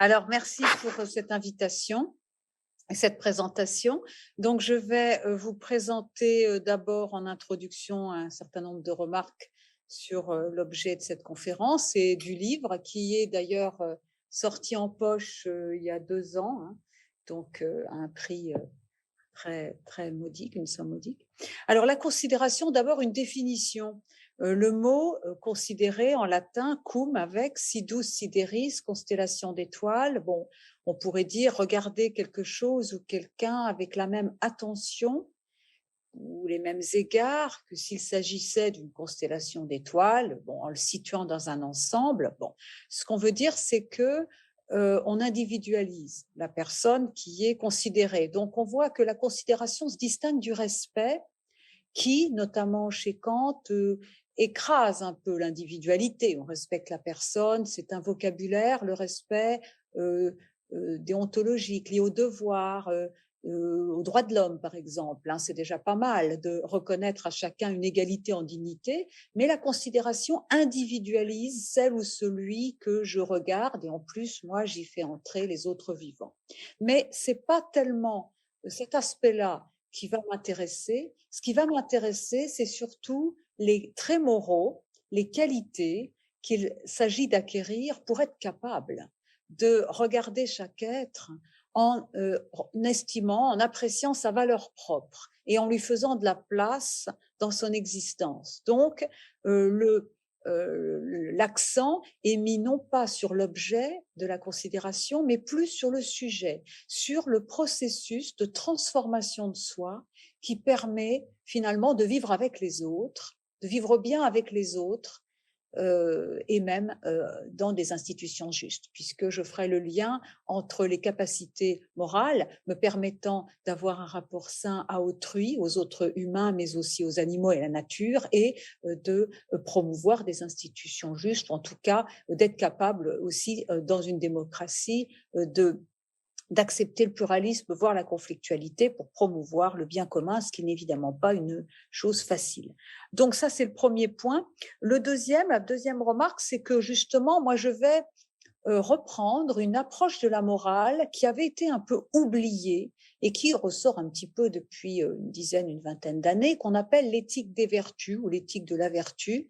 Alors, merci pour cette invitation et cette présentation. Donc, je vais vous présenter d'abord en introduction un certain nombre de remarques sur l'objet de cette conférence et du livre qui est d'ailleurs sorti en poche il y a 2 ans, hein, donc à un prix très, très modique, une somme modique. Alors, la considération, d'abord une définition. Le mot considéré en latin, cum avec sidus sideris, constellation d'étoiles. Bon, on pourrait dire regarder quelque chose ou quelqu'un avec la même attention ou les mêmes égards que s'il s'agissait d'une constellation d'étoiles, bon, en le situant dans un ensemble. Bon, ce qu'on veut dire, c'est que on individualise la personne qui est considérée. Donc, on voit que la considération se distingue du respect qui, notamment chez Kant, écrase un peu l'individualité. On respecte la personne, c'est un vocabulaire, le respect déontologique, lié au devoir, aux droits de l'homme, par exemple. Hein, c'est déjà pas mal de reconnaître à chacun une égalité en dignité, mais la considération individualise celle ou celui que je regarde, et en plus, moi, j'y fais entrer les autres vivants. Mais c'est pas tellement cet aspect-là qui va m'intéresser. Ce qui va m'intéresser, c'est surtout les traits moraux, les qualités qu'il s'agit d'acquérir pour être capable de regarder chaque être en estimant, en appréciant sa valeur propre et en lui faisant de la place dans son existence. Donc, l'accent est mis non pas sur l'objet de la considération, mais plus sur le sujet, sur le processus de transformation de soi qui permet finalement de vivre avec les autres, de vivre bien avec les autres, et même dans des institutions justes, puisque je ferai le lien entre les capacités morales me permettant d'avoir un rapport sain à autrui, aux autres humains, mais aussi aux animaux et à la nature, et de promouvoir des institutions justes, ou en tout cas d'être capable aussi dans une démocratie d'accepter le pluralisme, voire la conflictualité pour promouvoir le bien commun, ce qui n'est évidemment pas une chose facile. Donc ça, c'est le premier point. La deuxième remarque, c'est que justement, moi, je vais reprendre une approche de la morale qui avait été un peu oubliée et qui ressort un petit peu depuis une vingtaine d'années, qu'on appelle l'éthique des vertus ou l'éthique de la vertu.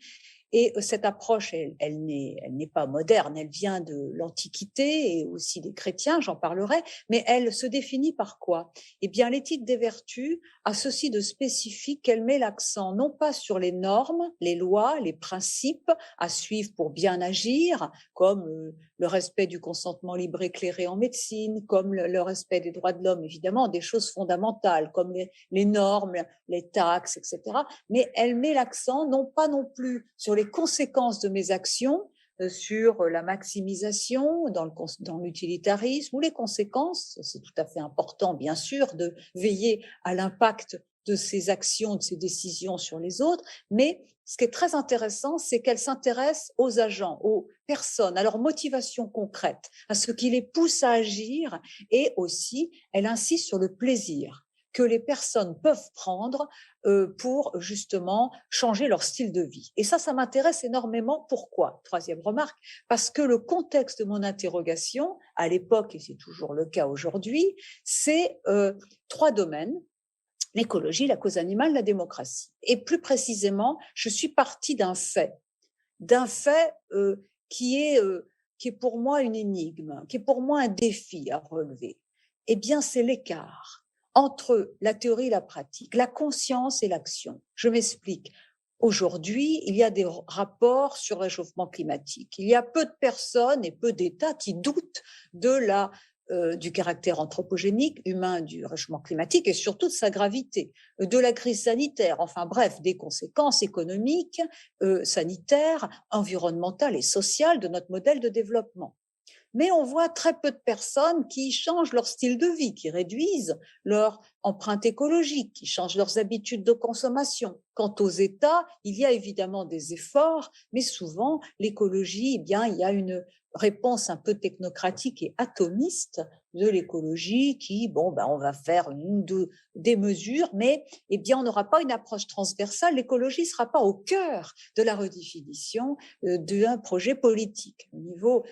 Et cette approche, elle n'est pas moderne, elle vient de l'Antiquité et aussi des chrétiens, j'en parlerai, mais elle se définit par quoi? Eh bien, l'éthique des vertus a ceci de spécifique qu'elle met l'accent non pas sur les normes, les lois, les principes à suivre pour bien agir, comme le respect du consentement libre éclairé en médecine, comme le respect des droits de l'homme, évidemment, des choses fondamentales, comme les normes, les taxes, etc. Mais elle met l'accent non pas non plus sur les conséquences de mes actions, sur la maximisation dans l'utilitarisme, ou les conséquences, c'est tout à fait important bien sûr de veiller à l'impact de ces actions, de ces décisions sur les autres, mais ce qui est très intéressant, c'est qu'elle s'intéresse aux agents, aux personnes, à leur motivation concrète, à ce qui les pousse à agir, et aussi elle insiste sur le plaisir que les personnes peuvent prendre pour justement changer leur style de vie. Et ça m'intéresse énormément. Pourquoi? Troisième remarque, parce que le contexte de mon interrogation, à l'époque, et c'est toujours le cas aujourd'hui, c'est 3 domaines: l'écologie, la cause animale, la démocratie. Et plus précisément, je suis partie d'un fait qui est pour moi une énigme, qui est pour moi un défi à relever. Eh bien, c'est l'écart entre la théorie et la pratique, la conscience et l'action. Je m'explique. Aujourd'hui, il y a des rapports sur le réchauffement climatique. Il y a peu de personnes et peu d'États qui doutent du caractère anthropogénique humain du réchauffement climatique et surtout de sa gravité, de la crise sanitaire, enfin bref, des conséquences économiques, sanitaires, environnementales et sociales de notre modèle de développement. Mais on voit très peu de personnes qui changent leur style de vie, qui réduisent leur empreinte écologique, qui changent leurs habitudes de consommation. Quant aux États, il y a évidemment des efforts, mais souvent, l'écologie, eh bien, il y a une réponse un peu technocratique et atomiste de l'écologie qui, bon, ben, on va faire des mesures, mais eh bien, on n'aura pas une approche transversale. L'écologie ne sera pas au cœur de la redéfinition d'un projet politique au niveau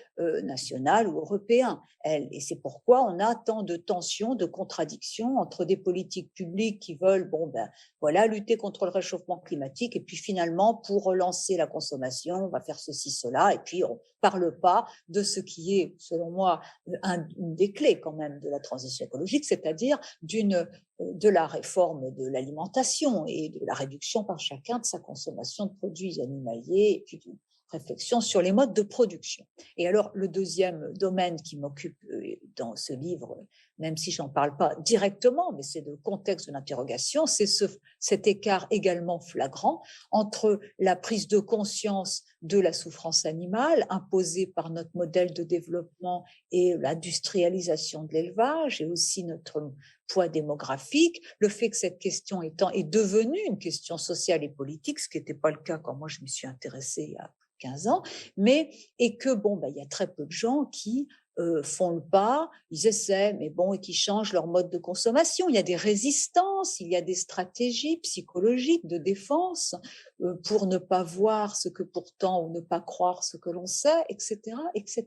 national ou européen. Et c'est pourquoi on a tant de tensions, de contradictions entre des politiques publiques qui veulent, bon, ben, voilà, lutter contre le réchauffement climatique, et puis finalement, pour relancer la consommation, on va faire ceci, cela, et puis on ne parle pas de ce qui est, selon moi, une des clés quand même de la transition écologique, c'est-à-dire de la réforme de l'alimentation et de la réduction par chacun de sa consommation de produits animaliers, et puis d'une réflexion sur les modes de production. Et alors, le deuxième domaine qui m'occupe dans ce livre, même si je n'en parle pas directement, mais c'est le contexte de l'interrogation, c'est cet écart également flagrant entre la prise de conscience de la souffrance animale imposée par notre modèle de développement et l'industrialisation de l'élevage, et aussi notre poids démographique, le fait que cette question est devenue une question sociale et politique, ce qui n'était pas le cas quand moi je m'y suis intéressée il y a 15 ans, et que bon, ben, il y a très peu de gens qui font le pas, ils essaient, mais bon, et qui changent leur mode de consommation. Il y a des résistances, il y a des stratégies psychologiques de défense pour ne pas voir ce que pourtant, ou ne pas croire ce que l'on sait, etc., etc.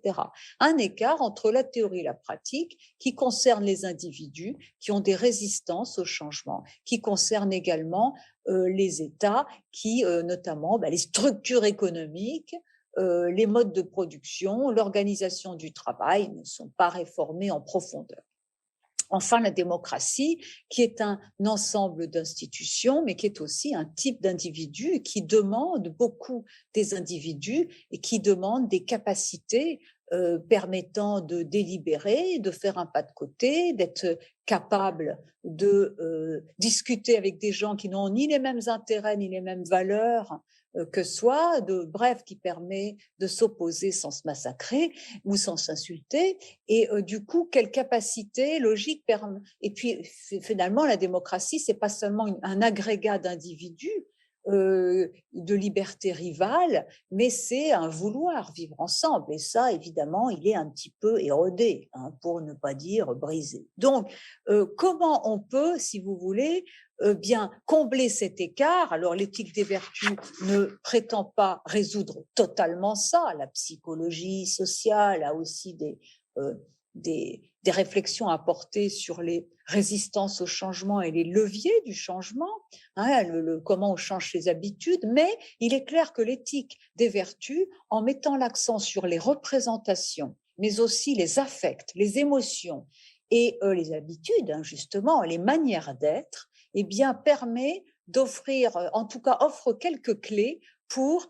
Un écart entre la théorie et la pratique qui concerne les individus qui ont des résistances au changement, qui concerne également les États qui, notamment, les structures économiques, les modes de production, l'organisation du travail ne sont pas réformés en profondeur. Enfin, la démocratie, qui est un ensemble d'institutions, mais qui est aussi un type d'individu qui demande beaucoup des individus et qui demande des capacités permettant de délibérer, de faire un pas de côté, d'être capable de discuter avec des gens qui n'ont ni les mêmes intérêts ni les mêmes valeurs que soi, bref, qui permet de s'opposer sans se massacrer ou sans s'insulter. Et du coup, quelle capacité logique permet. Et puis, finalement, la démocratie, c'est pas seulement un agrégat d'individus, de liberté rivale, mais c'est un vouloir vivre ensemble. Et ça, évidemment, il est un petit peu érodé, hein, pour ne pas dire brisé. Donc, comment on peut, si vous voulez, bien combler cet écart? Alors, l'éthique des vertus ne prétend pas résoudre totalement ça. La psychologie sociale a aussi des réflexions à porter sur les résistances au changement et les leviers du changement, hein, comment on change ses habitudes, mais il est clair que l'éthique des vertus, en mettant l'accent sur les représentations, mais aussi les affects, les émotions et les habitudes, hein, justement, les manières d'être, eh bien, permet d'offrir, en tout cas offre quelques clés pour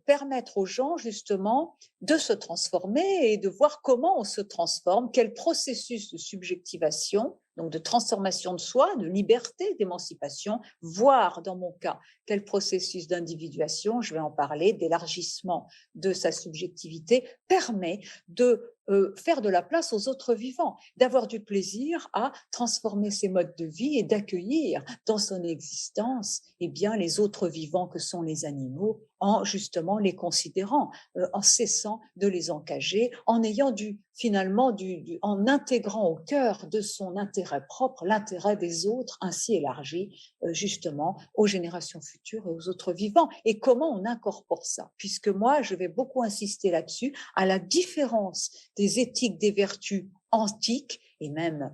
permettre aux gens justement de se transformer et de voir comment on se transforme, quel processus de subjectivation, donc de transformation de soi, de liberté, d'émancipation, voire dans mon cas, quel processus d'individuation, je vais en parler, d'élargissement de sa subjectivité, permet de faire de la place aux autres vivants, d'avoir du plaisir à transformer ses modes de vie et d'accueillir dans son existence bien, les autres vivants que sont les animaux, en justement les considérant, en cessant de les encager, en ayant finalement en intégrant au cœur de son intérêt propre l'intérêt des autres, ainsi élargi justement aux générations futures et aux autres vivants. Et comment on incorpore ça? Puisque moi, je vais beaucoup insister là-dessus, à la différence des éthiques des vertus antiques et même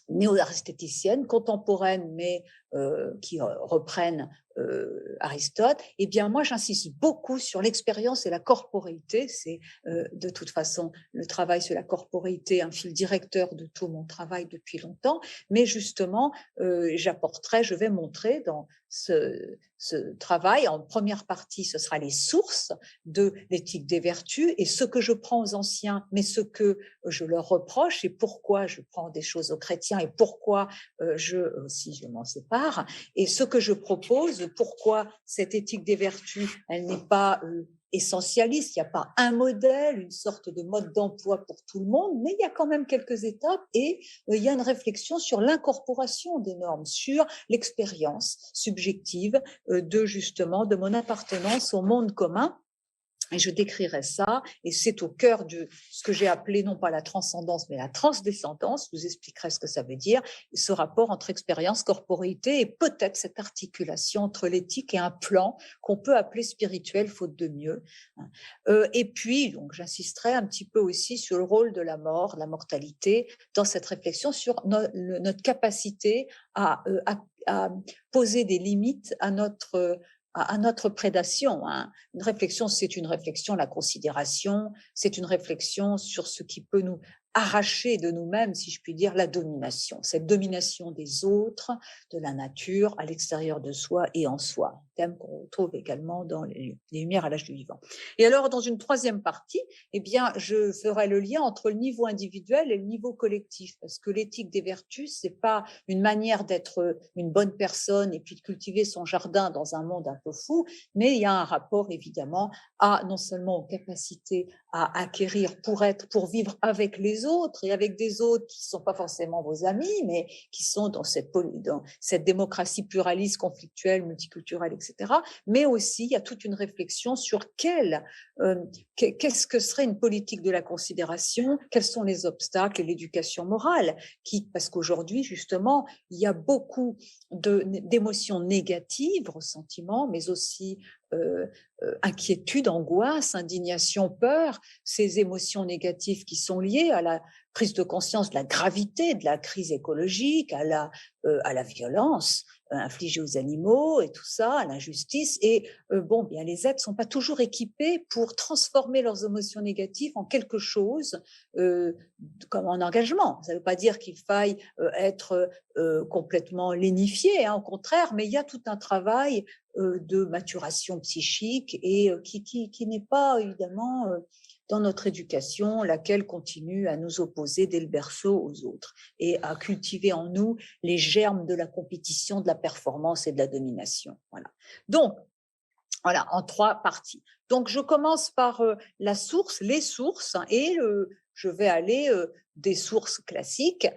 néo-aristéticiennes, contemporaines, mais qui reprennent Aristote, eh bien moi j'insiste beaucoup sur l'expérience et la corporéité. C'est de toute façon le travail sur la corporéité, un fil directeur de tout mon travail depuis longtemps, mais justement je vais montrer dans ce travail, en première partie ce sera les sources de l'éthique des vertus et ce que je prends aux anciens, mais ce que je leur reproche et pourquoi je prends des choses aux chrétiens et pourquoi je m'en sépare, et ce que je propose, pourquoi cette éthique des vertus, elle n'est pas essentialiste, il n'y a pas un modèle, une sorte de mode d'emploi pour tout le monde, mais il y a quand même quelques étapes et il y a une réflexion sur l'incorporation des normes, sur l'expérience subjective de mon appartenance au monde commun. Et je décrirai ça, et c'est au cœur de ce que j'ai appelé non pas la transcendance, mais la transdescendance. Je vous expliquerai ce que ça veut dire, ce rapport entre expérience, corporéité, et peut-être cette articulation entre l'éthique et un plan qu'on peut appeler spirituel, faute de mieux. Et puis, donc, j'insisterai un petit peu aussi sur le rôle de la mort, de la mortalité, dans cette réflexion sur notre capacité à poser des limites à notre prédation. Hein. Une réflexion, c'est une réflexion, la considération, c'est une réflexion sur ce qui peut nous arracher de nous-mêmes, si je puis dire, la domination, cette domination des autres, de la nature, à l'extérieur de soi et en soi, thème qu'on retrouve également dans les Lumières à l'âge du vivant. Et alors, dans une troisième partie, eh bien, je ferai le lien entre le niveau individuel et le niveau collectif, parce que l'éthique des vertus, c'est pas une manière d'être une bonne personne et puis de cultiver son jardin dans un monde un peu fou, mais il y a un rapport évidemment à non seulement aux capacités à acquérir pour vivre avec les autres et avec des autres qui ne sont pas forcément vos amis, mais qui sont dans cette démocratie pluraliste, conflictuelle, multiculturelle, etc. Mais aussi, il y a toute une réflexion sur qu'est-ce que serait une politique de la considération, quels sont les obstacles et l'éducation morale, parce qu'aujourd'hui, justement, il y a beaucoup d'émotions négatives, ressentiments, mais aussi inquiétude, angoisse, indignation, peur, ces émotions négatives qui sont liées à la prise de conscience de la gravité de la crise écologique, à la violence infligée aux animaux et tout ça, à l'injustice. Et bien, les êtres ne sont pas toujours équipés pour transformer leurs émotions négatives en quelque chose comme en engagement. Ça ne veut pas dire qu'il faille être complètement lénifié, hein, au contraire, mais il y a tout un travail de maturation psychique et qui n'est pas évidemment dans notre éducation, laquelle continue à nous opposer dès le berceau aux autres et à cultiver en nous les germes de la compétition, de la performance et de la domination. Voilà. Donc, voilà, en trois parties. Donc, je commence par la source, les sources, hein, et je vais aller des sources classiques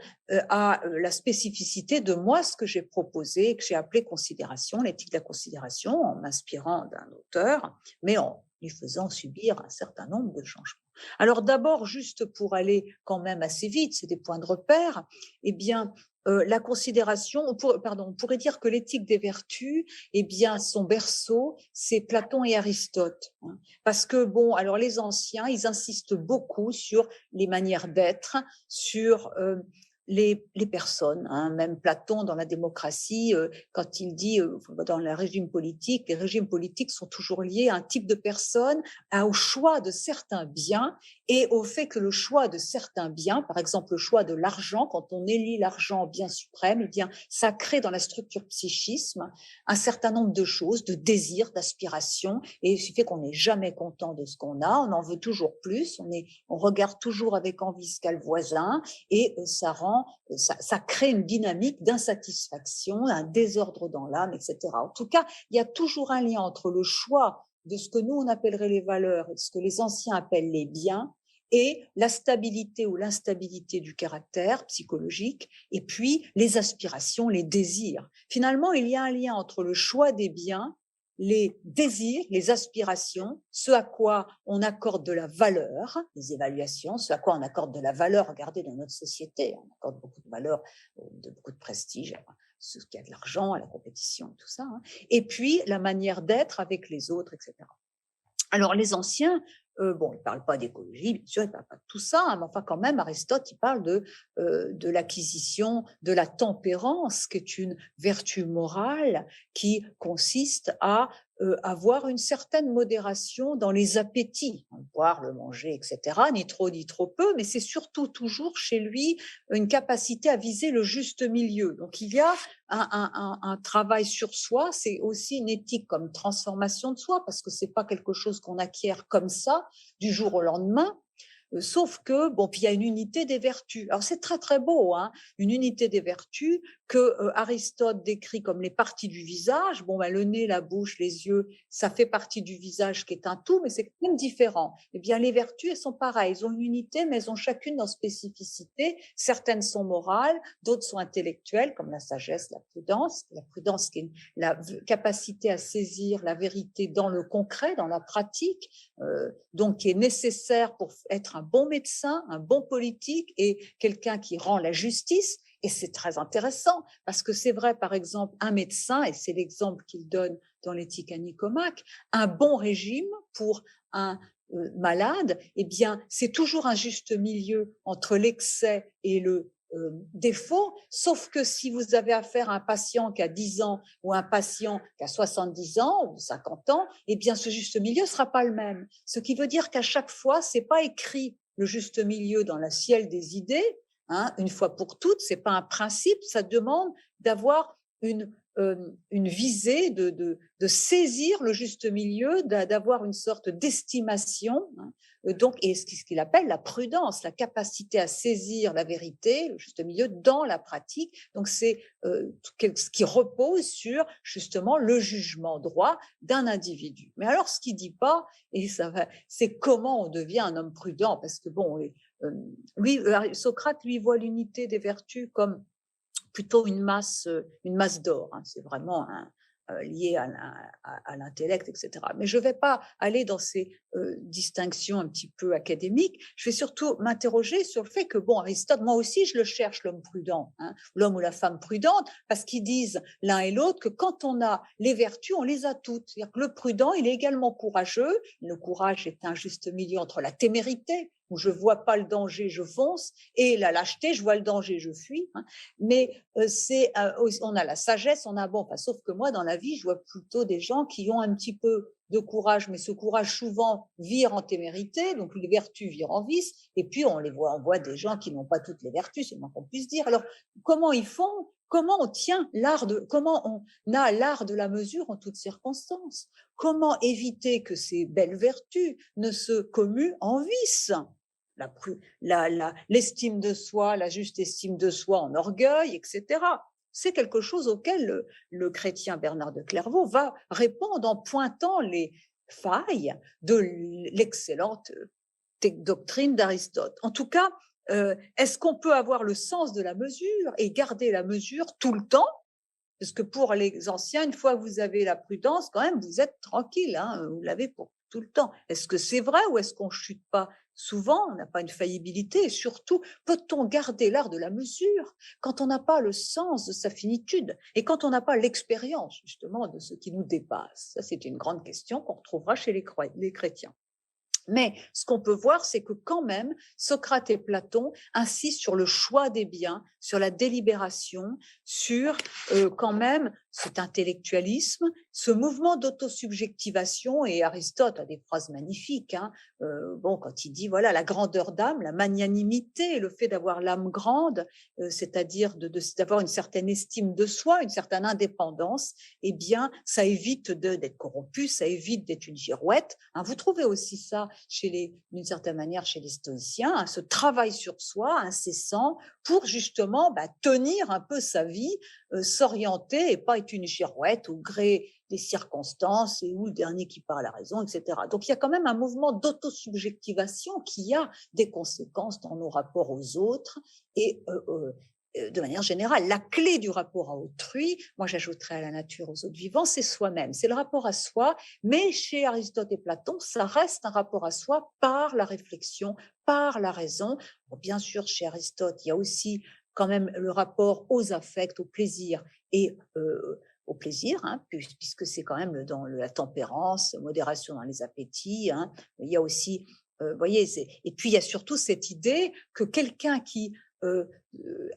à la spécificité de moi, ce que j'ai proposé, que j'ai appelé considération, l'éthique de la considération, en m'inspirant d'un auteur, mais en lui faisant subir un certain nombre de changements. Alors d'abord, juste pour aller quand même assez vite, c'est des points de repère, eh bien, la considération, on pourrait dire que l'éthique des vertus, eh bien, son berceau, c'est Platon et Aristote. Hein, parce que, alors les anciens, ils insistent beaucoup sur les manières d'être, sur les personnes. Hein, même Platon, dans la démocratie, quand il dit, dans les régimes politiques sont toujours liés à un type de personne, au choix de certains biens et au fait que le choix de certains biens, par exemple le choix de l'argent, quand on élit l'argent en bien suprême, eh bien, ça crée dans la structure psychisme un certain nombre de choses, de désirs, d'aspirations, et il suffit qu'on n'est jamais content de ce qu'on a, on en veut toujours plus, on regarde toujours avec envie ce qu'a le voisin, et ça crée une dynamique d'insatisfaction, un désordre dans l'âme, etc. En tout cas, il y a toujours un lien entre le choix de ce que nous on appellerait les valeurs et ce que les anciens appellent les biens, et la stabilité ou l'instabilité du caractère psychologique, et puis les aspirations, les désirs. Finalement, il y a un lien entre le choix des biens, les désirs, les aspirations, ce à quoi on accorde de la valeur, les évaluations, ce à quoi on accorde de la valeur. Regardez, dans notre société, on accorde beaucoup de valeur, beaucoup de prestige, ce qui a de l'argent, à la compétition, tout ça. Hein. Et puis, la manière d'être avec les autres, etc. Alors, les anciens, ils ne parlent pas d'écologie, bien sûr, ils ne parlent pas de tout ça, hein, mais enfin, quand même, Aristote, il parle de l'acquisition de la tempérance, qui est une vertu morale qui consiste à avoir une certaine modération dans les appétits, boire, le manger, etc., ni trop peu, mais c'est surtout toujours chez lui une capacité à viser le juste milieu. Donc, il y a un travail sur soi, c'est aussi une éthique comme transformation de soi, parce que c'est pas quelque chose qu'on acquiert comme ça, du jour au lendemain. Sauf que, bon, puis il y a une unité des vertus. Alors c'est très très beau, hein, une unité des vertus que Aristote décrit comme les parties du visage. Bon, ben, le nez, la bouche, les yeux, ça fait partie du visage qui est un tout, mais c'est quand même différent. Eh bien, les vertus, elles sont pareilles. Elles ont une unité, mais elles ont chacune leur spécificité. Certaines sont morales, d'autres sont intellectuelles, comme la sagesse, la prudence. La prudence qui est la capacité à saisir la vérité dans le concret, dans la pratique, donc qui est nécessaire pour être un bon médecin, un bon politique et quelqu'un qui rend la justice. Et c'est très intéressant parce que c'est vrai, par exemple, un médecin, et c'est l'exemple qu'il donne dans l'éthique à Nicomaque, un bon régime pour un malade, eh bien, c'est toujours un juste milieu entre l'excès et le défaut, sauf que si vous avez affaire à un patient qui a 10 ans ou un patient qui a 70 ans ou 50 ans, eh bien, ce juste milieu ne sera pas le même. Ce qui veut dire qu'à chaque fois, c'est pas écrit le juste milieu dans la ciel des idées, hein, une fois pour toutes, c'est pas un principe, ça demande d'avoir une visée, de saisir le juste milieu, d'avoir une sorte d'estimation, hein, donc, et ce qu'il appelle la prudence, la capacité à saisir la vérité, le juste milieu dans la pratique. Donc, c'est ce qui repose sur justement le jugement droit d'un individu. Mais alors, ce qu'il dit pas, et ça va, c'est comment on devient un homme prudent, parce que bon, lui, Socrate, lui, voit l'unité des vertus comme plutôt une masse d'or. Hein. C'est vraiment lié à l'intellect, etc. Mais je ne vais pas aller dans ces distinctions un petit peu académiques. Je vais surtout m'interroger sur le fait que, bon, Aristote, moi aussi, je le cherche, l'homme prudent, hein, l'homme ou la femme prudente, parce qu'ils disent l'un et l'autre que quand on a les vertus, on les a toutes. C'est-à-dire que le prudent, il est également courageux. Le courage est un juste milieu entre la témérité, où je ne vois pas le danger, je fonce, et la lâcheté, je vois le danger, je fuis. Hein. Mais on a la sagesse, on a bon, enfin, sauf que moi, dans la vie, je vois plutôt des gens qui ont un petit peu de courage, mais ce courage souvent vire en témérité, donc les vertus virent en vice, et puis on voit des gens qui n'ont pas toutes les vertus, c'est le moins qu'on puisse dire. Alors, comment ils font? Comment on tient comment on a l'art de la mesure en toutes circonstances? Comment éviter que ces belles vertus ne se commuent en vice? L'estime de soi, la juste estime de soi en orgueil, etc. C'est quelque chose auquel le chrétien Bernard de Clairvaux va répondre en pointant les failles de l'excellente doctrine d'Aristote. En tout cas, est-ce qu'on peut avoir le sens de la mesure et garder la mesure tout le temps? Parce que pour les anciens, une fois que vous avez la prudence, quand même, vous êtes tranquille, hein, vous l'avez pour tout le temps. Est-ce que c'est vrai ou est-ce qu'on ne chute pas souvent? On n'a pas une faillibilité. Et surtout, peut-on garder l'art de la mesure quand on n'a pas le sens de sa finitude et quand on n'a pas l'expérience, justement, de ce qui nous dépasse? Ça, c'est une grande question qu'on retrouvera chez les chrétiens. Mais ce qu'on peut voir, c'est que quand même, Socrate et Platon insistent sur le choix des biens, sur la délibération, sur quand même cet intellectualisme, ce mouvement d'autosubjectivation. Et Aristote a des phrases magnifiques. Hein, bon, quand il dit voilà la grandeur d'âme, la magnanimité, le fait d'avoir l'âme grande, c'est-à-dire d'avoir une certaine estime de soi, une certaine indépendance, eh bien, ça évite d'être corrompu, ça évite d'être une girouette. Hein, vous trouvez aussi ça d'une certaine manière chez les stoïciens, hein, ce travail sur soi incessant pour justement tenir un peu sa vie, s'orienter et pas être une girouette au gré des circonstances et où le dernier qui parle a raison, etc. Donc il y a quand même un mouvement d'autosubjectivation qui a des conséquences dans nos rapports aux autres et de manière générale, la clé du rapport à autrui, moi j'ajouterais à la nature, aux autres vivants, c'est soi-même, c'est le rapport à soi, mais chez Aristote et Platon, ça reste un rapport à soi par la réflexion, par la raison. Bon, bien sûr, chez Aristote, il y a aussi quand même le rapport aux affects, au plaisir et au plaisir, hein, puisque c'est quand même dans la tempérance, modération dans les appétits. Hein. Il y a aussi, voyez, et puis il y a surtout cette idée que quelqu'un qui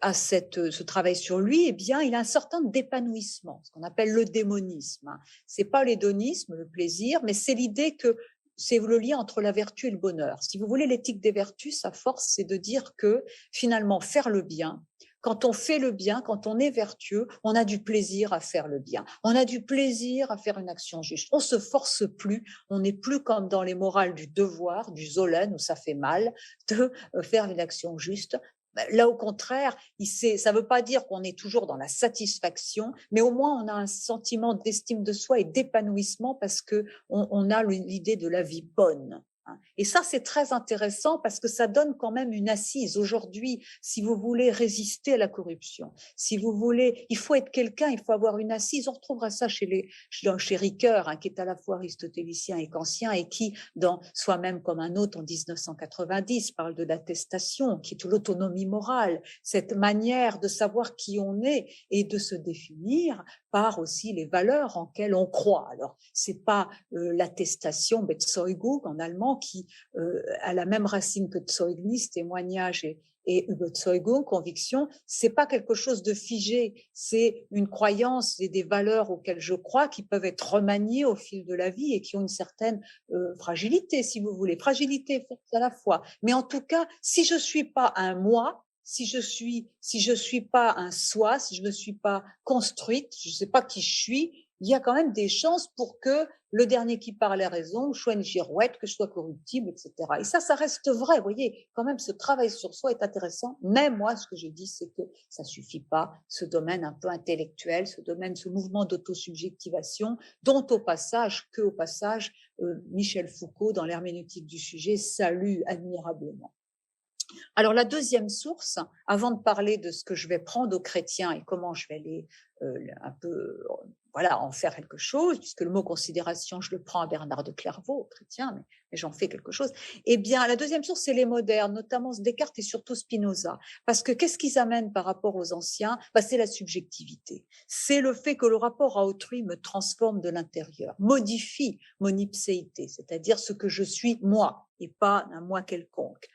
a ce travail sur lui, eh bien, il a un certain d'épanouissement, ce qu'on appelle le démonisme. Hein. C'est pas l'hédonisme, le plaisir, mais c'est l'idée que c'est le lien entre la vertu et le bonheur. Si vous voulez, l'éthique des vertus, sa force, c'est de dire que finalement, faire le bien, Quand on fait le bien, quand on est vertueux, on a du plaisir à faire le bien. On a du plaisir à faire une action juste. On se force plus. On n'est plus comme dans les morales du devoir, du Zolen, où ça fait mal de faire une action juste. Là, au contraire, ça ne veut pas dire qu'on est toujours dans la satisfaction, mais au moins on a un sentiment d'estime de soi et d'épanouissement parce qu'on a l'idée de la vie bonne. Et ça, c'est très intéressant parce que ça donne quand même une assise. Aujourd'hui, si vous voulez résister à la corruption, si vous voulez, il faut être quelqu'un, il faut avoir une assise. On retrouvera ça chez Ricoeur, qui est à la fois aristotélicien et kantien, et qui, dans Soi-même comme un autre en 1990, parle de l'attestation, qui est l'autonomie morale, cette manière de savoir qui on est et de se définir par aussi les valeurs en quelles on croit. Alors, c'est pas l'attestation, Bezeugung en allemand, qui a la même racine que Zeugnis, témoignage, et Überzeugung, conviction. C'est pas quelque chose de figé, c'est une croyance et des valeurs auxquelles je crois qui peuvent être remaniées au fil de la vie et qui ont une certaine fragilité, si vous voulez, fragilité à la fois. Mais en tout cas, si je suis pas un moi, si je suis pas un soi, si je ne suis pas construite, je ne sais pas qui je suis, il y a quand même des chances pour que le dernier qui parle ait raison, que je sois une girouette, que je sois corruptible, etc. Et ça reste vrai. Vous voyez, quand même, ce travail sur soi est intéressant. Mais moi, ce que je dis, c'est que ça suffit pas. Ce domaine un peu intellectuel, ce mouvement d'autosubjectivation, dont au passage, Michel Foucault, dans l'herméneutique du sujet, salue admirablement. Alors la deuxième source, avant de parler de ce que je vais prendre aux chrétiens et comment je vais les un peu en faire quelque chose, puisque le mot considération, je le prends à Bernard de Clairvaux, chrétien, mais j'en fais quelque chose. Eh bien, la deuxième source, c'est les modernes, notamment Descartes et surtout Spinoza. Parce que qu'est-ce qu'ils amènent par rapport aux anciens? C'est la subjectivité. C'est le fait que le rapport à autrui me transforme de l'intérieur, modifie mon ipséité, c'est-à-dire ce que je suis moi, et pas un moi quelconque.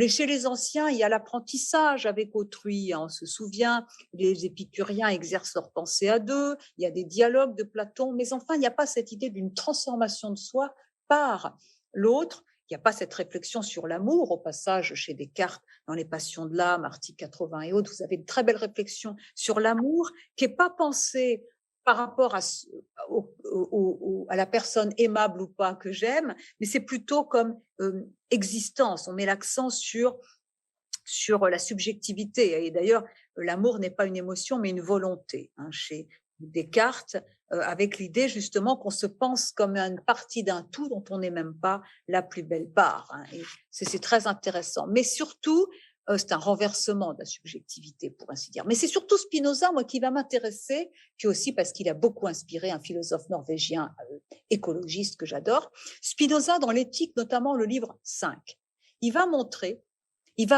Chez les anciens, il y a l'apprentissage avec autrui. On se souvient, les épicuriens exercent leur pensée à deux, il y a des dialogues de Platon, mais enfin, il n'y a pas cette idée d'une transformation de soi par l'autre. Il n'y a pas cette réflexion sur l'amour. Au passage, chez Descartes, dans Les Passions de l'âme, article 80 et autres, vous avez de très belles réflexions sur l'amour qui n'est pas pensée par rapport à la personne aimable ou pas que j'aime, mais c'est plutôt comme existence. On met l'accent sur la subjectivité. Et d'ailleurs, l'amour n'est pas une émotion, mais une volonté. Chez Descartes, avec l'idée justement qu'on se pense comme une partie d'un tout dont on n'est même pas la plus belle part. Et c'est très intéressant. Mais surtout, c'est un renversement de la subjectivité, pour ainsi dire. Mais c'est surtout Spinoza, moi, qui va m'intéresser, puis aussi parce qu'il a beaucoup inspiré un philosophe norvégien écologiste que j'adore. Spinoza, dans l'Éthique, notamment le livre 5, il va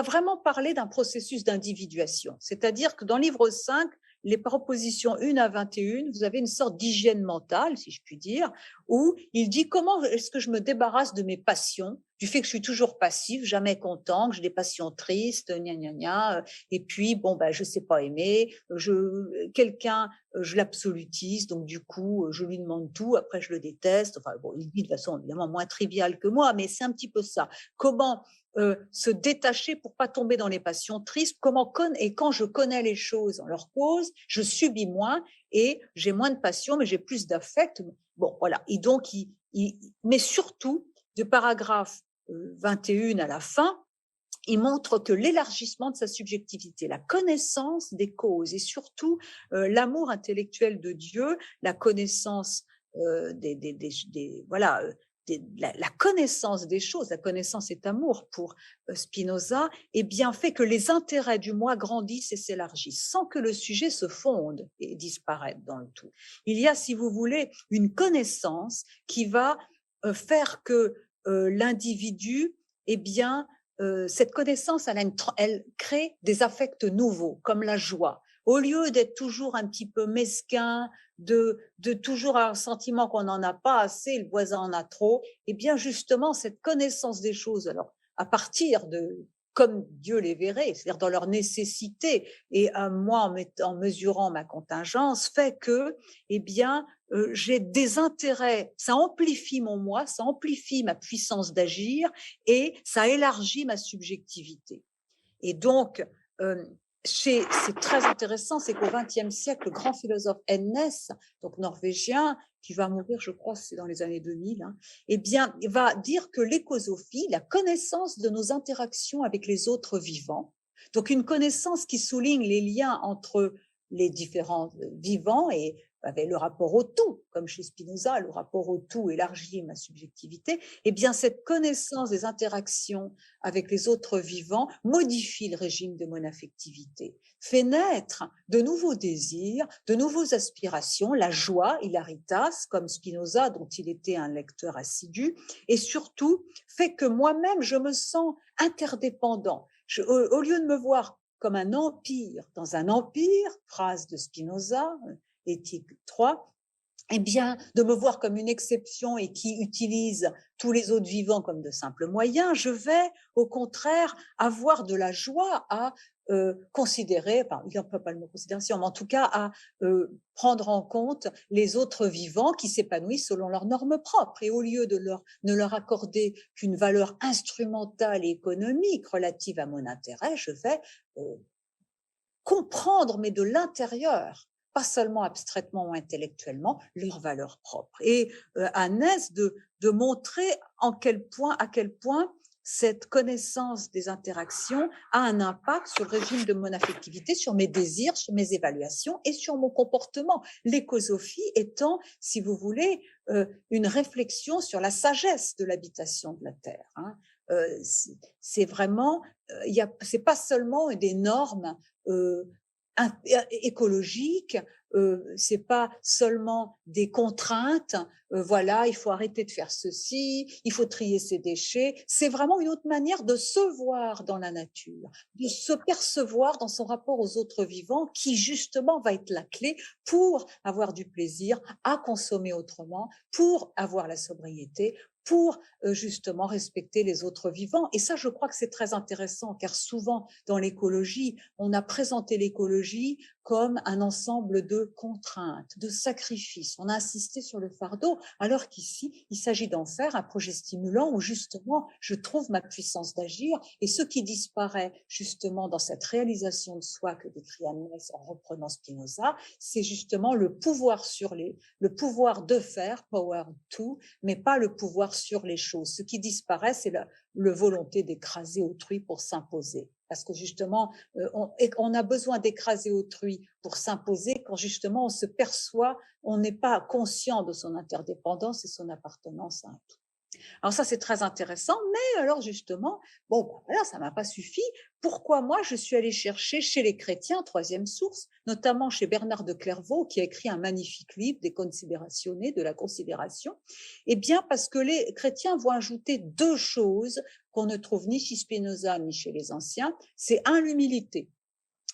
vraiment parler d'un processus d'individuation. C'est-à-dire que dans le livre 5, les propositions 1 à 21, vous avez une sorte d'hygiène mentale, si je puis dire, où il dit comment est-ce que je me débarrasse de mes passions, du fait que je suis toujours passif, jamais content, que j'ai des passions tristes, gna gna gna, et puis je sais pas aimer, quelqu'un je l'absolutise, donc du coup je lui demande tout, après je le déteste. Enfin il dit de façon évidemment moins triviale que moi, mais c'est un petit peu ça. Comment se détacher pour pas tomber dans les passions tristes, et quand je connais les choses en leur cause, je subis moins et j'ai moins de passion, mais j'ai plus d'affect. Bon, voilà. Et donc, mais surtout, de paragraphe 21 à la fin, il montre que l'élargissement de sa subjectivité, la connaissance des causes et surtout l'amour intellectuel de Dieu, la connaissance la connaissance des choses, la connaissance est amour pour Spinoza, et bien fait que les intérêts du moi grandissent et s'élargissent sans que le sujet se fonde et disparaisse dans le tout. Il y a, si vous voulez, une connaissance qui va faire que l'individu, cette connaissance, elle crée des affects nouveaux, comme la joie. Au lieu d'être toujours un petit peu mesquin, de toujours avoir le sentiment qu'on n'en a pas assez, le voisin en a trop, et bien justement, cette connaissance des choses, alors à partir de comme Dieu les verrait, c'est-à-dire dans leur nécessité, et moi en mesurant ma contingence, fait que, j'ai des intérêts, ça amplifie mon moi, ça amplifie ma puissance d'agir, et ça élargit ma subjectivité. Et donc, c'est très intéressant, c'est qu'au XXe siècle, le grand philosophe Ennès, donc norvégien, qui va mourir, je crois, c'est dans les années 2000, hein, eh bien, il va dire que l'écosophie, la connaissance de nos interactions avec les autres vivants, donc une connaissance qui souligne les liens entre les différents vivants et avec le rapport au tout, comme chez Spinoza, le rapport au tout élargit ma subjectivité, eh bien, cette connaissance des interactions avec les autres vivants modifie le régime de mon affectivité, fait naître de nouveaux désirs, de nouvelles aspirations, la joie, hilaritas, comme Spinoza, dont il était un lecteur assidu, et surtout fait que moi-même, je me sens interdépendant. Au lieu de me voir comme un empire dans un empire, phrase de Spinoza, Éthique 3, eh bien, de me voir comme une exception et qui utilise tous les autres vivants comme de simples moyens, je vais au contraire avoir de la joie à considérer, enfin, il ne peut pas le mot considération, mais en tout cas à prendre en compte les autres vivants qui s'épanouissent selon leurs normes propres. Et au lieu de ne leur accorder qu'une valeur instrumentale et économique relative à mon intérêt, je vais comprendre, mais de l'intérieur, pas seulement abstraitement ou intellectuellement, leurs valeurs propres. Et à Ness de montrer à quel point cette connaissance des interactions a un impact sur le régime de mon affectivité, sur mes désirs, sur mes évaluations et sur mon comportement. L'écosophie étant, si vous voulez, une réflexion sur la sagesse de l'habitation de la Terre. Hein. C'est vraiment, c'est pas seulement des normes écologique, c'est pas seulement des contraintes, voilà, il faut arrêter de faire ceci, il faut trier ses déchets. C'est vraiment une autre manière de se voir dans la nature, de se percevoir dans son rapport aux autres vivants, qui justement va être la clé pour avoir du plaisir à consommer autrement, pour avoir la sobriété, pour justement respecter les autres vivants. Et ça, je crois que c'est très intéressant, car souvent dans l'écologie, on a présenté l'écologie comme un ensemble de contraintes, de sacrifices. On a insisté sur le fardeau, alors qu'ici, il s'agit d'en faire un projet stimulant où justement, je trouve ma puissance d'agir. Et ce qui disparaît justement dans cette réalisation de soi que décrit Agnès en reprenant Spinoza, c'est justement le pouvoir le pouvoir de faire, power to, mais pas le pouvoir sur les choses. Ce qui disparaît, c'est la volonté d'écraser autrui pour s'imposer. Parce que justement, on a besoin d'écraser autrui pour s'imposer quand justement on se perçoit, on n'est pas conscient de son interdépendance et son appartenance à un tout. Alors ça, c'est très intéressant, mais alors justement, bon, ben voilà, ça m'a pas suffi. Pourquoi moi, je suis allée chercher chez les chrétiens, troisième source, notamment chez Bernard de Clairvaux, qui a écrit un magnifique livre, des Considerationes, de la considération? Eh bien, parce que les chrétiens vont ajouter deux choses qu'on ne trouve ni chez Spinoza ni chez les anciens. C'est l'humilité.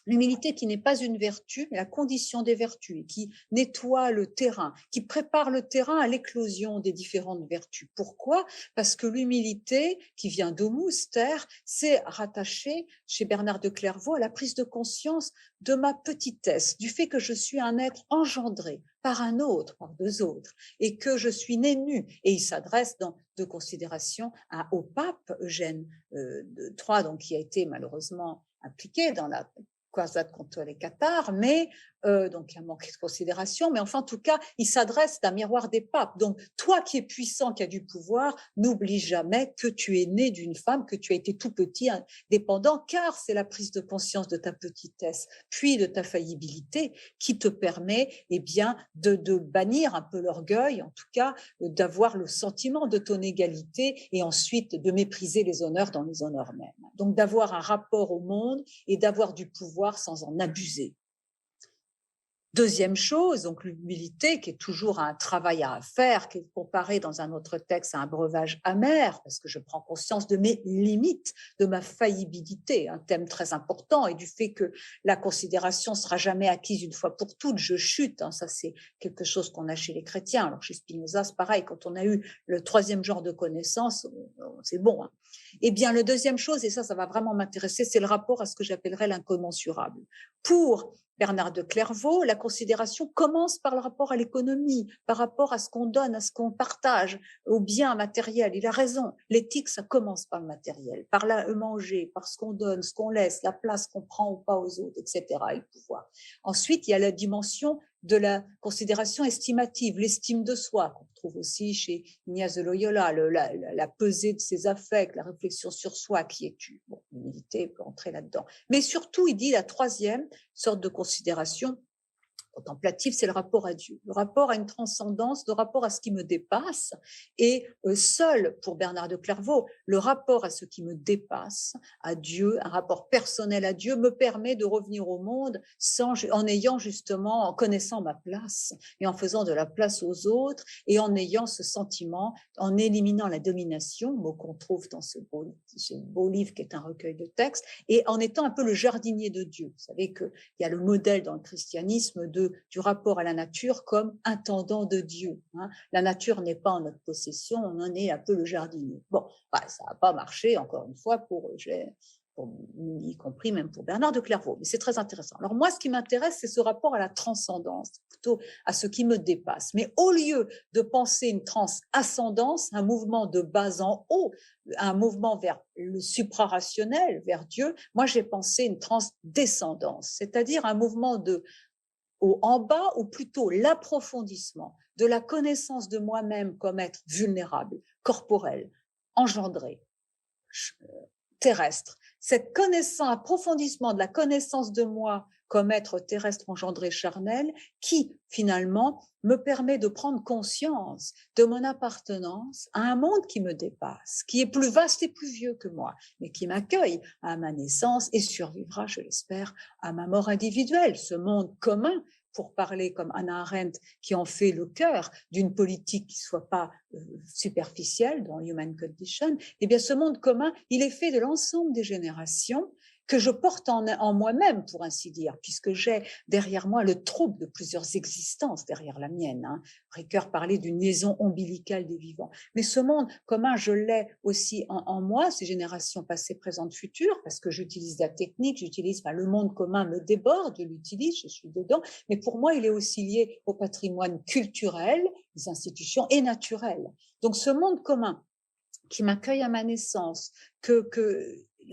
L'humilité qui n'est pas une vertu, mais la condition des vertus, et qui nettoie le terrain, qui prépare le terrain à l'éclosion des différentes vertus. Pourquoi? Parce que l'humilité, qui vient d'humus, terre, c'est rattaché chez Bernard de Clairvaux à la prise de conscience de ma petitesse, du fait que je suis un être engendré par un autre, par deux autres, et que je suis né nu. Et il s'adresse dans de considération au pape Eugène III, donc qui a été malheureusement impliqué dans la croisade contre les Cathares, mais donc il y a manqué de considération, mais enfin en tout cas, il s'adresse d'un miroir des papes. Donc toi qui es puissant, qui as du pouvoir, n'oublie jamais que tu es né d'une femme, que tu as été tout petit, indépendant, car c'est la prise de conscience de ta petitesse, puis de ta faillibilité, qui te permet eh bien, de bannir un peu l'orgueil, en tout cas d'avoir le sentiment de ton égalité et ensuite de mépriser les honneurs dans les honneurs mêmes. Donc d'avoir un rapport au monde et d'avoir du pouvoir sans en abuser. Deuxième chose, donc l'humilité, qui est toujours un travail à faire, qui est comparé dans un autre texte à un breuvage amer, parce que je prends conscience de mes limites, de ma faillibilité, un thème très important, et du fait que la considération sera jamais acquise une fois pour toutes. Je chute, hein, ça c'est quelque chose qu'on a chez les chrétiens. Alors chez Spinoza, c'est pareil, quand on a eu le troisième genre de connaissance, c'est bon. Hein. Eh bien, le deuxième chose, et ça va vraiment m'intéresser, c'est le rapport à ce que j'appellerais l'incommensurable. Pour Bernard de Clairvaux, la considération commence par le rapport à l'économie, par rapport à ce qu'on donne, à ce qu'on partage, au bien matériel. Il a raison. L'éthique, ça commence par le matériel, par le manger, par ce qu'on donne, ce qu'on laisse, la place qu'on prend ou pas aux autres, etc. et le pouvoir. Ensuite, il y a la dimension de la considération estimative, l'estime de soi, qu'on trouve aussi chez Ignace de Loyola, la pesée de ses affects, la réflexion sur soi, qui est bon, l'humilité peut entrer là-dedans. Mais surtout, il dit la troisième sorte de considération contemplatif, c'est le rapport à Dieu, le rapport à une transcendance, le rapport à ce qui me dépasse. Et seul, pour Bernard de Clairvaux, le rapport à ce qui me dépasse, à Dieu, un rapport personnel à Dieu, me permet de revenir au monde en ayant justement, en connaissant ma place et en faisant de la place aux autres et en ayant ce sentiment, en éliminant la domination, mot qu'on trouve dans ce beau livre qui est un recueil de textes, et en étant un peu le jardinier de Dieu. Vous savez qu'il y a le modèle dans le christianisme du rapport à la nature comme intendant de Dieu. Hein. La nature n'est pas en notre possession, on en est un peu le jardinier. Bon, ça n'a pas marché, encore une fois, y compris même pour Bernard de Clairvaux, mais c'est très intéressant. Alors moi, ce qui m'intéresse, c'est ce rapport à la transcendance, plutôt à ce qui me dépasse. Mais au lieu de penser une transascendance, un mouvement de bas en haut, un mouvement vers le suprarationnel, vers Dieu, moi j'ai pensé une transdescendance, c'est-à-dire un mouvement de en bas, ou plutôt l'approfondissement de la connaissance de moi-même comme être vulnérable, corporel, engendré, terrestre. Cette connaissance, approfondissement de la connaissance de moi comme être terrestre, engendré, charnel, qui finalement me permet de prendre conscience de mon appartenance à un monde qui me dépasse, qui est plus vaste et plus vieux que moi, mais qui m'accueille à ma naissance et survivra, je l'espère, à ma mort individuelle. Ce monde commun, pour parler comme Hannah Arendt, qui en fait le cœur d'une politique qui ne soit pas superficielle dans Human Condition, eh bien ce monde commun, il est fait de l'ensemble des générations que je porte en moi-même, pour ainsi dire, puisque j'ai derrière moi le trouble de plusieurs existences derrière la mienne. Hein. Ricoeur parlait d'une liaison ombilicale des vivants. Mais ce monde commun, je l'ai aussi en moi, ces générations passées, présentes, futures, parce que j'utilise la technique, le monde commun me déborde, je l'utilise, je suis dedans, mais pour moi, il est aussi lié au patrimoine culturel, des institutions et naturel. Donc ce monde commun qui m'accueille à ma naissance,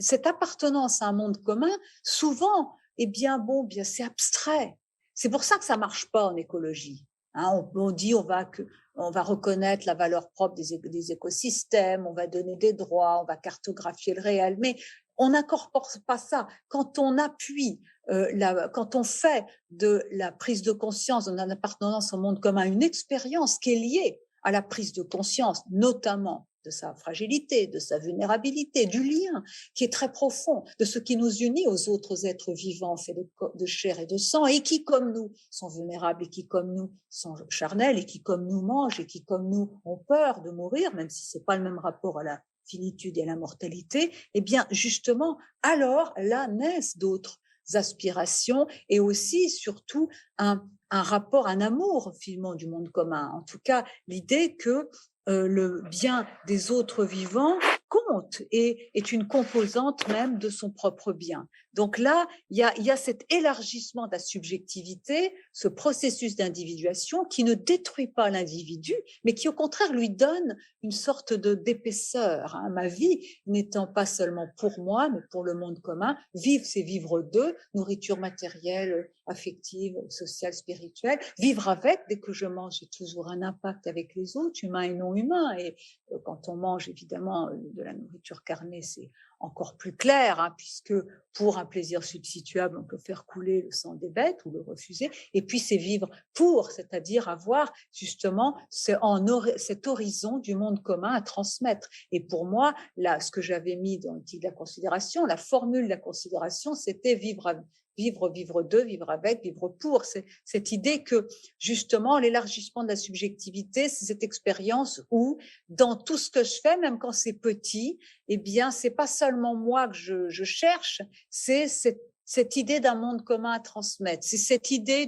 cette appartenance à un monde commun, souvent, bien c'est abstrait. C'est pour ça que ça marche pas en écologie. Hein, on dit on va reconnaître la valeur propre des écosystèmes, on va donner des droits, on va cartographier le réel, mais on n'incorpore pas ça. Quand on appuie, quand on fait de la prise de conscience, de l'appartenance au monde commun, une expérience qui est liée à la prise de conscience, notamment de sa fragilité, de sa vulnérabilité, du lien qui est très profond, de ce qui nous unit aux autres êtres vivants faits de chair et de sang, et qui, comme nous, sont vulnérables, et qui, comme nous, sont charnels, et qui, comme nous, mangent, et qui, comme nous, ont peur de mourir, même si c'est pas le même rapport à la finitude et à la mortalité, eh bien, justement, alors, là naissent d'autres aspirations et aussi, surtout, un rapport, un amour, finalement, du monde commun. En tout cas, l'idée que le bien des autres vivants compte et est une composante même de son propre bien. Donc là, il y a cet élargissement de la subjectivité, ce processus d'individuation qui ne détruit pas l'individu, mais qui au contraire lui donne une sorte d'épaisseur. Hein. Ma vie n'étant pas seulement pour moi, mais pour le monde commun, vivre, c'est vivre d'eux, nourriture matérielle, affective, sociale, spirituelle. Vivre avec, dès que je mange, j'ai toujours un impact avec les autres, humains et non humains. Et quand on mange, évidemment, de la nourriture carnée, c'est encore plus clair, hein, puisque pour un plaisir substituable, on peut faire couler le sang des bêtes ou le refuser. Et puis, c'est vivre pour, c'est-à-dire avoir justement cet horizon du monde commun à transmettre. Et pour moi, là, ce que j'avais mis dans le titre de la considération, la formule de la considération, c'était vivre d'eux, vivre avec, vivre pour. C'est cette idée que, justement, l'élargissement de la subjectivité, c'est cette expérience où, dans tout ce que je fais, même quand c'est petit, eh bien, c'est pas seulement moi que je cherche, c'est cette idée d'un monde commun à transmettre. C'est cette idée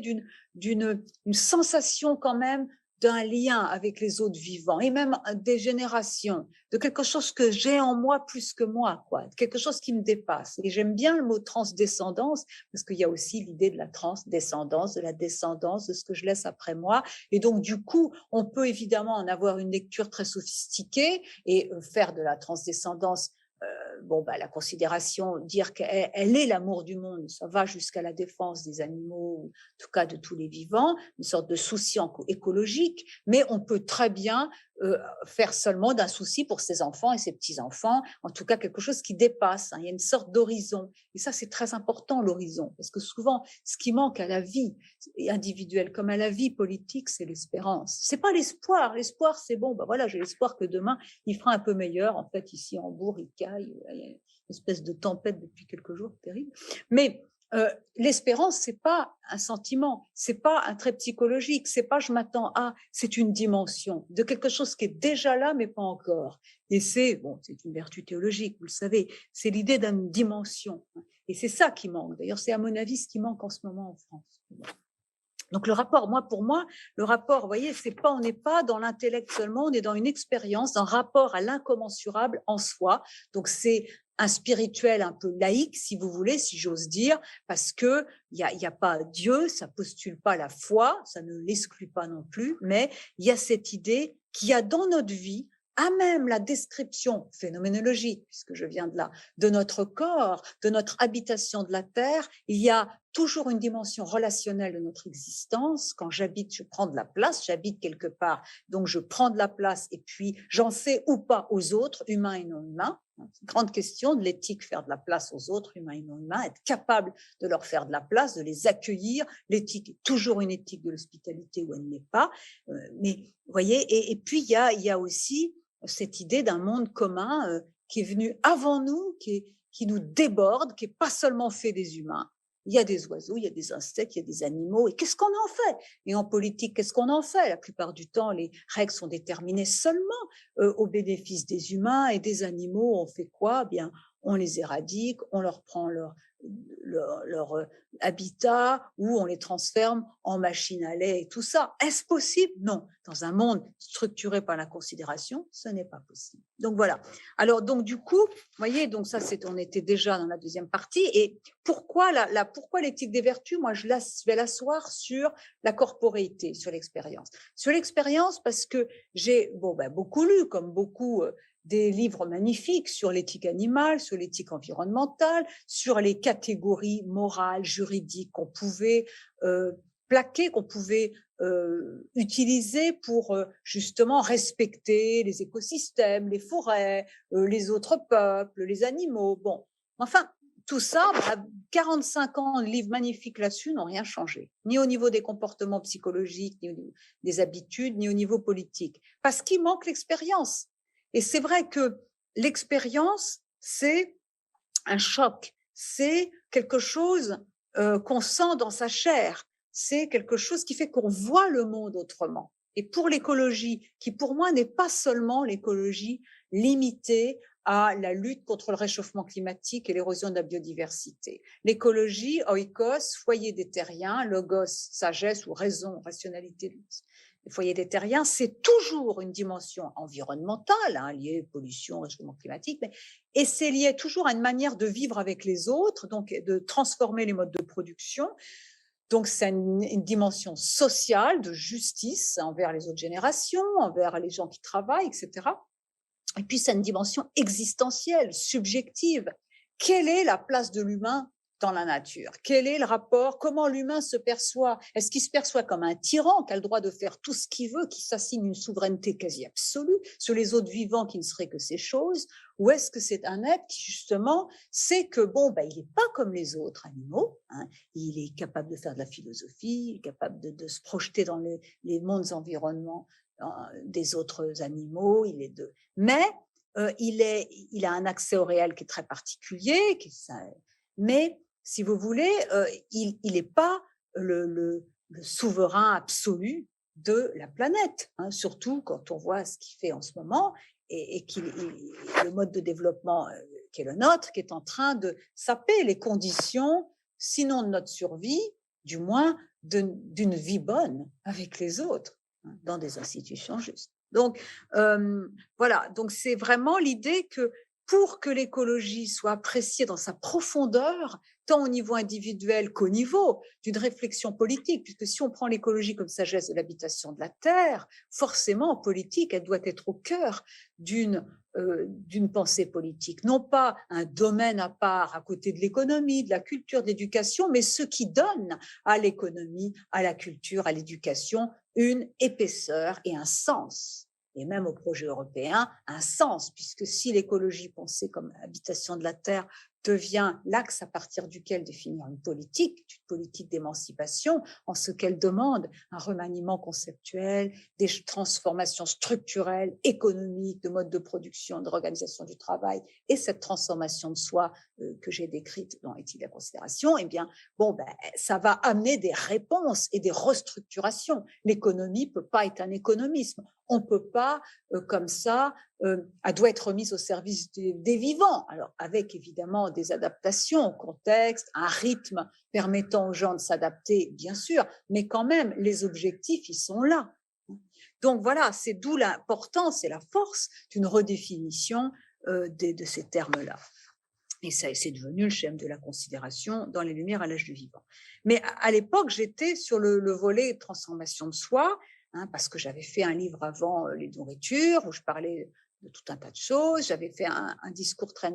d'une sensation quand même d'un lien avec les autres vivants et même des générations, de quelque chose que j'ai en moi plus que moi, quoi, quelque chose qui me dépasse. Et j'aime bien le mot transdescendance parce qu'il y a aussi l'idée de la transdescendance, de la descendance, de ce que je laisse après moi. Et donc, du coup, on peut évidemment en avoir une lecture très sophistiquée et faire de la transdescendance la considération, dire qu'elle est l'amour du monde, ça va jusqu'à la défense des animaux, en tout cas de tous les vivants, une sorte de souci écologique, mais on peut très bien faire seulement d'un souci pour ses enfants et ses petits-enfants, en tout cas quelque chose qui dépasse, il y a une sorte d'horizon. Et ça, c'est très important, l'horizon, parce que souvent, ce qui manque à la vie individuelle comme à la vie politique, c'est l'espérance. C'est pas l'espoir. L'espoir, c'est bon, voilà, j'ai l'espoir que demain, il fera un peu meilleur. En fait, ici, en Hambourg, il caille, il y a une espèce de tempête depuis quelques jours, terrible. Mais l'espérance, c'est pas un sentiment, c'est pas un trait psychologique, c'est pas je m'attends à, c'est une dimension de quelque chose qui est déjà là, mais pas encore. Et c'est une vertu théologique, vous le savez, c'est l'idée d'une dimension. Et c'est ça qui manque. D'ailleurs, c'est à mon avis ce qui manque en ce moment en France. Donc le rapport, pour moi, le rapport, vous voyez, on n'est pas dans l'intellect seulement, on est dans une expérience, un rapport à l'incommensurable en soi. Donc c'est un spirituel un peu laïque, si vous voulez, si j'ose dire, parce que il y a pas Dieu, ça postule pas la foi, ça ne l'exclut pas non plus, mais il y a cette idée qu'il y a dans notre vie, à même la description phénoménologique, puisque je viens de là, de notre corps, de notre habitation de la terre, il y a toujours une dimension relationnelle de notre existence. Quand j'habite, je prends de la place, j'habite quelque part, donc je prends de la place et puis j'en fais ou pas aux autres, humains et non humains. Grande question de l'éthique, faire de la place aux autres, humains et non humains, être capable de leur faire de la place, de les accueillir. L'éthique est toujours une éthique de l'hospitalité où elle n'est pas. Mais vous voyez, et puis il y a aussi cette idée d'un monde commun qui est venu avant nous, qui nous déborde, qui n'est pas seulement fait des humains. Il y a des oiseaux, il y a des insectes, il y a des animaux. Et qu'est-ce qu'on en fait? Et en politique, qu'est-ce qu'on en fait? La plupart du temps, les règles sont déterminées seulement au bénéfice des humains et des animaux. On fait quoi? Bien, on les éradique, on leur prend leur habitat ou on les transforme en machines à lait et tout ça. Est-ce possible? Non. Dans un monde structuré par la considération, ce n'est pas possible. Donc voilà. Alors donc du coup, vous voyez, donc ça on était déjà dans la deuxième partie. Et pourquoi pourquoi l'éthique des vertus? Moi, je vais l'asseoir sur la corporéité, sur l'expérience. Sur l'expérience parce que j'ai beaucoup lu, comme beaucoup des livres magnifiques sur l'éthique animale, sur l'éthique environnementale, sur les catégories morales, juridiques qu'on pouvait plaquer, qu'on pouvait utiliser pour justement respecter les écosystèmes, les forêts, les autres peuples, les animaux. Bon, enfin, tout ça, 45 ans de livres magnifiques là-dessus n'ont rien changé, ni au niveau des comportements psychologiques, ni au niveau des habitudes, ni au niveau politique, parce qu'il manque l'expérience. Et c'est vrai que l'expérience, c'est un choc, c'est quelque chose qu'on sent dans sa chair, c'est quelque chose qui fait qu'on voit le monde autrement. Et pour l'écologie, qui pour moi n'est pas seulement l'écologie limitée à la lutte contre le réchauffement climatique et l'érosion de la biodiversité. L'écologie, oikos, foyer des terriens, logos, sagesse ou raison, rationalité, les foyers des terriens, c'est toujours une dimension environnementale, liée pollution, réchauffement climatique, et c'est lié toujours à une manière de vivre avec les autres, donc de transformer les modes de production. Donc c'est une dimension sociale, de justice envers les autres générations, envers les gens qui travaillent, etc. Et puis c'est une dimension existentielle, subjective. Quelle est la place de l'humain dans la nature? Quel est le rapport? Comment l'humain se perçoit? Est-ce qu'il se perçoit comme un tyran qui a le droit de faire tout ce qu'il veut, qui s'assigne une souveraineté quasi absolue sur les autres vivants qui ne seraient que ces choses? Ou est-ce que c'est un être qui justement sait que il n'est pas comme les autres animaux, il est capable de faire de la philosophie, il est capable de se projeter dans les mondes environnements des autres animaux, mais il a un accès au réel qui est très particulier, mais si vous voulez, il n'est pas le souverain absolu de la planète, surtout quand on voit ce qu'il fait en ce moment et le mode de développement qui est le nôtre, qui est en train de saper les conditions, sinon de notre survie, du moins d'une vie bonne avec les autres. hein, dans des institutions justes. Donc, voilà, donc c'est vraiment l'idée que pour que l'écologie soit appréciée dans sa profondeur, tant au niveau individuel qu'au niveau d'une réflexion politique, puisque si on prend l'écologie comme sagesse de l'habitation de la Terre, forcément, en politique, elle doit être au cœur d'une pensée politique, non pas un domaine à part à côté de l'économie, de la culture, de l'éducation, mais ce qui donne à l'économie, à la culture, à l'éducation une épaisseur et un sens. Et même au projet européen, un sens, puisque si l'écologie pensée comme habitation de la Terre devient l'axe à partir duquel définir une politique d'émancipation, en ce qu'elle demande un remaniement conceptuel, des transformations structurelles, économiques, de mode de production, de l'organisation du travail, et cette transformation de soi que j'ai décrite dans Éthique de la considération, eh bien, bon, ben, ça va amener des réponses et des restructurations. L'économie peut pas être un économisme. On peut pas, comme ça, elle doit être remise au service des vivants. Alors, avec évidemment des adaptations au contexte, un rythme permettant aux gens de s'adapter, bien sûr, mais quand même, les objectifs, ils sont là. Donc voilà, c'est d'où l'importance et la force d'une redéfinition de ces termes-là. Et ça, c'est devenu le schème de la considération dans les Lumières à l'âge du vivant. Mais à l'époque, j'étais sur le volet transformation de soi, hein, parce que j'avais fait un livre avant les nourritures, où je parlais de tout un tas de choses. J'avais fait un discours très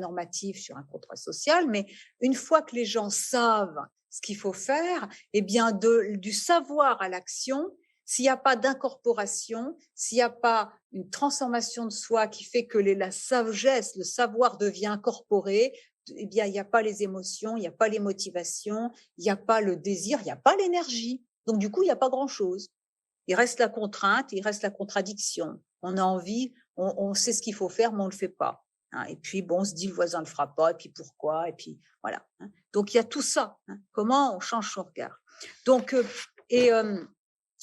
normatif sur un contrat social. Mais une fois que les gens savent ce qu'il faut faire, eh bien, du savoir à l'action, s'il n'y a pas d'incorporation, s'il n'y a pas une transformation de soi qui fait que la sagesse, le savoir devient incorporé, eh bien, il n'y a pas les émotions, il n'y a pas les motivations, il n'y a pas le désir, il n'y a pas l'énergie. Donc, du coup, il n'y a pas grand-chose. Il reste la contrainte, il reste la contradiction. On a envie, on sait ce qu'il faut faire, mais on ne le fait pas. Hein. Et puis, bon, on se dit, le voisin ne le fera pas, et puis pourquoi, et puis voilà. Hein. Donc, il y a tout ça. Hein. Comment on change son regard. Donc,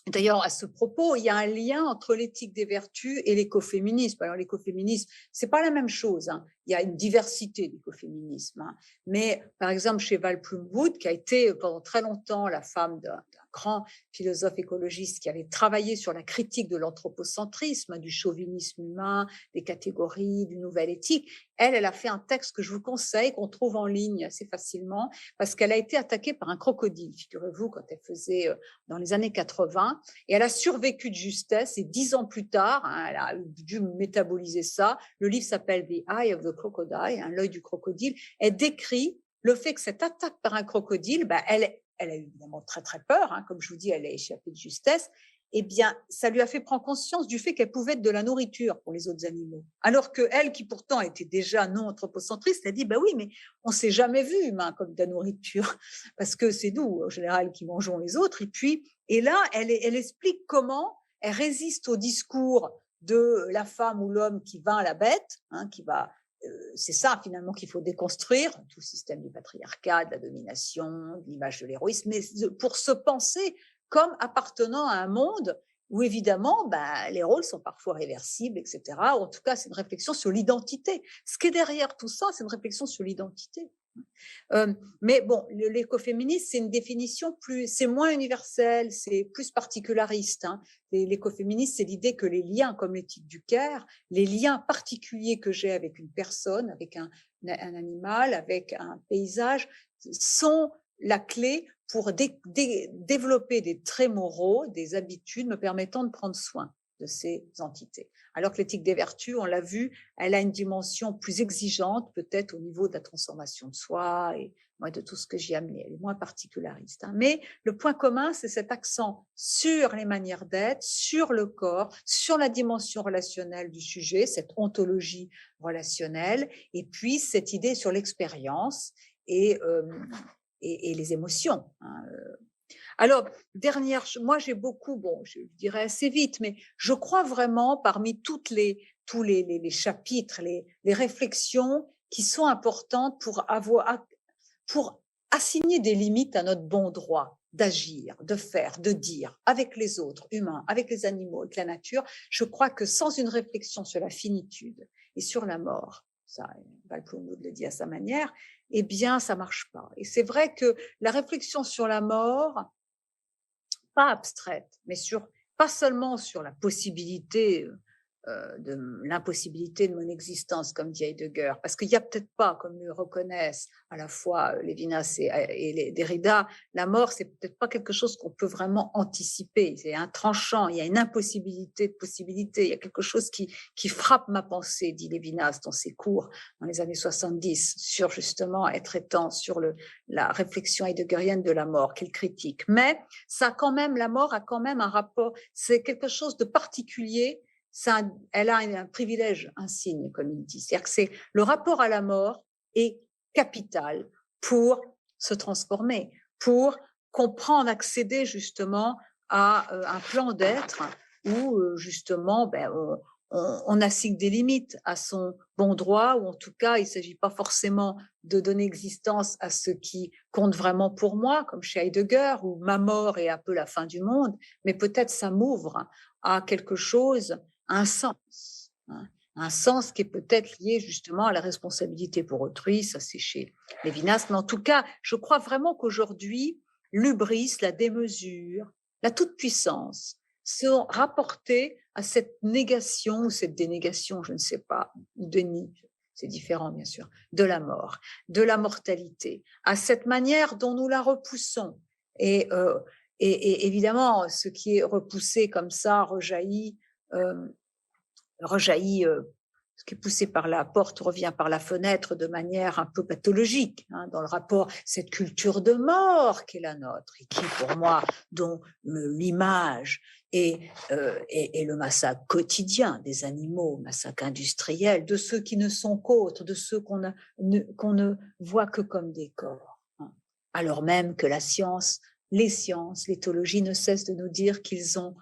d'ailleurs, à ce propos, il y a un lien entre l'éthique des vertus et l'écoféminisme. Alors, l'écoféminisme, c'est pas la même chose. Hein. Il y a une diversité d'écoféminisme. Hein. Mais, par exemple, chez Val Plumwood, qui a été pendant très longtemps la femme d'un grand philosophe écologiste qui avait travaillé sur la critique de l'anthropocentrisme, du chauvinisme humain, des catégories, d'une nouvelle éthique, elle a fait un texte que je vous conseille, qu'on trouve en ligne assez facilement, parce qu'elle a été attaquée par un crocodile, figurez-vous, quand elle faisait dans les années 80, et elle a survécu de justesse, et 10 ans plus tard, hein, elle a dû métaboliser ça. Le livre s'appelle The Eye of the Crocodile, hein, l'œil du crocodile. Elle décrit le fait que cette attaque par un crocodile, ben, elle a eu évidemment très très peur, hein, comme je vous dis, elle a échappé de justesse. Eh bien, ça lui a fait prendre conscience du fait qu'elle pouvait être de la nourriture pour les autres animaux. Alors que elle, qui pourtant était déjà non anthropocentriste, elle dit, bah oui, mais on s'est jamais vu humain comme de la nourriture, parce que c'est nous, en général, qui mangeons les autres. Et là, elle explique comment elle résiste au discours de la femme ou l'homme qui va à la bête, hein, c'est ça finalement qu'il faut déconstruire, tout le système du patriarcat, de la domination, de l'image de l'héroïsme, mais pour se penser comme appartenant à un monde où évidemment les rôles sont parfois réversibles, etc. En tout cas, c'est une réflexion sur l'identité. Ce qui est derrière tout ça, c'est une réflexion sur l'identité. Mais bon, l'écoféminisme, c'est une définition c'est moins universel, c'est plus particulariste. Hein. L'écoféminisme, c'est l'idée que les liens, comme l'éthique du Caire, les liens particuliers que j'ai avec une personne, avec un animal, avec un paysage, sont la clé pour développer des traits moraux, des habitudes me permettant de prendre soin de ces entités. Alors que l'éthique des vertus, on l'a vu, elle a une dimension plus exigeante, peut-être au niveau de la transformation de soi et de tout ce que j'y ai amené. Elle est moins particulariste. Hein. Mais le point commun, c'est cet accent sur les manières d'être, sur le corps, sur la dimension relationnelle du sujet, cette ontologie relationnelle, et puis cette idée sur l'expérience et les émotions. Hein. Alors, moi j'ai beaucoup, bon, je dirais assez vite, mais je crois vraiment parmi tous les chapitres, les réflexions qui sont importantes pour assigner des limites à notre bon droit d'agir, de faire, de dire, avec les autres humains, avec les animaux, avec la nature. Je crois que sans une réflexion sur la finitude et sur la mort, ça, Val Plumwood le dit à sa manière, eh bien, ça marche pas. Et c'est vrai que la réflexion sur la mort, pas abstraite, mais sur pas seulement sur la possibilité de l'impossibilité de mon existence, comme dit Heidegger, parce qu'il n'y a peut-être pas, comme le reconnaissent à la fois Lévinas et Derrida, la mort, c'est peut-être pas quelque chose qu'on peut vraiment anticiper. C'est un tranchant, il y a une impossibilité de possibilité, il y a quelque chose qui frappe ma pensée, dit Lévinas dans ses cours dans les années 70, sur justement être étant sur la réflexion heideggerienne de la mort, qu'il critique. Mais ça a quand même, la mort a quand même un rapport, c'est quelque chose de particulier. Elle a un privilège insigne, comme il dit. C'est-à-dire que le rapport à la mort est capital pour se transformer, pour comprendre, accéder justement à un plan d'être où justement on assigne des limites à son bon droit, ou en tout cas il ne s'agit pas forcément de donner existence à ce qui compte vraiment pour moi, comme chez Heidegger, où ma mort est un peu la fin du monde, mais peut-être ça m'ouvre à quelque chose, un sens, hein, un sens qui est peut-être lié justement à la responsabilité pour autrui, ça c'est chez Lévinas, mais en tout cas, je crois vraiment qu'aujourd'hui, l'hubris, la démesure, la toute-puissance sont rapportés à cette négation ou cette dénégation, je ne sais pas, déni, c'est différent bien sûr, de la mort, de la mortalité, à cette manière dont nous la repoussons. Et évidemment, ce qui est repoussé comme ça rejaillit, ce qui est poussé par la porte revient par la fenêtre de manière un peu pathologique, hein, dans le rapport, cette culture de mort qui est la nôtre, et qui, pour moi, dont l'image et le massacre quotidien des animaux, massacre industriel, de ceux qui ne sont qu'autres, de ceux qu'on ne voit que comme des corps. Hein. Alors même que la science, l'éthologie ne cessent de nous dire qu'ils ont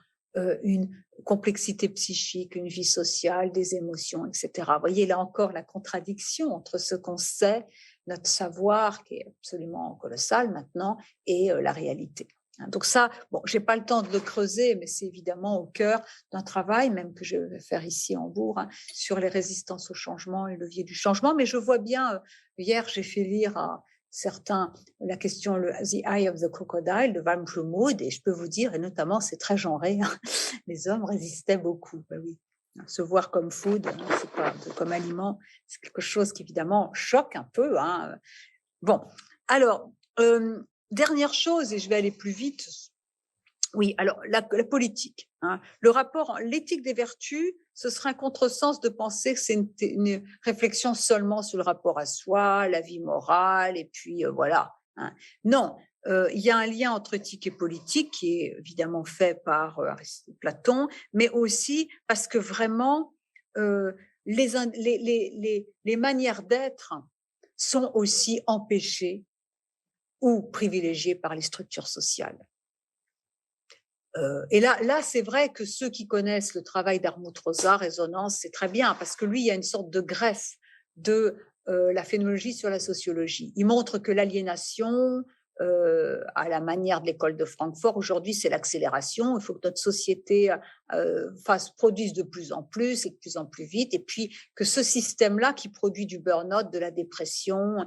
une complexité psychique, une vie sociale, des émotions, etc. Vous voyez là encore la contradiction entre ce qu'on sait, notre savoir qui est absolument colossal maintenant, et la réalité. Donc ça, bon, j'ai pas le temps de le creuser, mais c'est évidemment au cœur d'un travail, même que je vais faire ici en Bourg, hein, sur les résistances au changement et le levier du changement. Mais je vois bien, hier j'ai fait lire à certains la question The Eye of the Crocodile de Van Plumwood, et je peux vous dire, et notamment c'est très genré, hein, les hommes résistaient beaucoup. Ben oui. Se voir comme food, c'est pas comme aliment, c'est quelque chose qui évidemment choque un peu. Hein. Bon, alors, dernière chose, et je vais aller plus vite. Oui, alors la politique, hein. Le rapport, l'éthique des vertus, ce serait un contresens de penser que c'est une réflexion seulement sur le rapport à soi, la vie morale, et puis voilà. Hein. Non, il y a un lien entre éthique et politique qui est évidemment fait par Platon, mais aussi parce que vraiment les manières d'être sont aussi empêchées ou privilégiées par les structures sociales. Et là, c'est vrai que ceux qui connaissent le travail d'Armut Rosa, Résonance, c'est très bien, parce que lui, il y a une sorte de greffe de la phénoménologie sur la sociologie. Il montre que l'aliénation, à la manière de l'école de Francfort, aujourd'hui, c'est l'accélération. Il faut que notre société produise de plus en plus et de plus en plus vite, et puis que ce système-là qui produit du burn-out, de la dépression,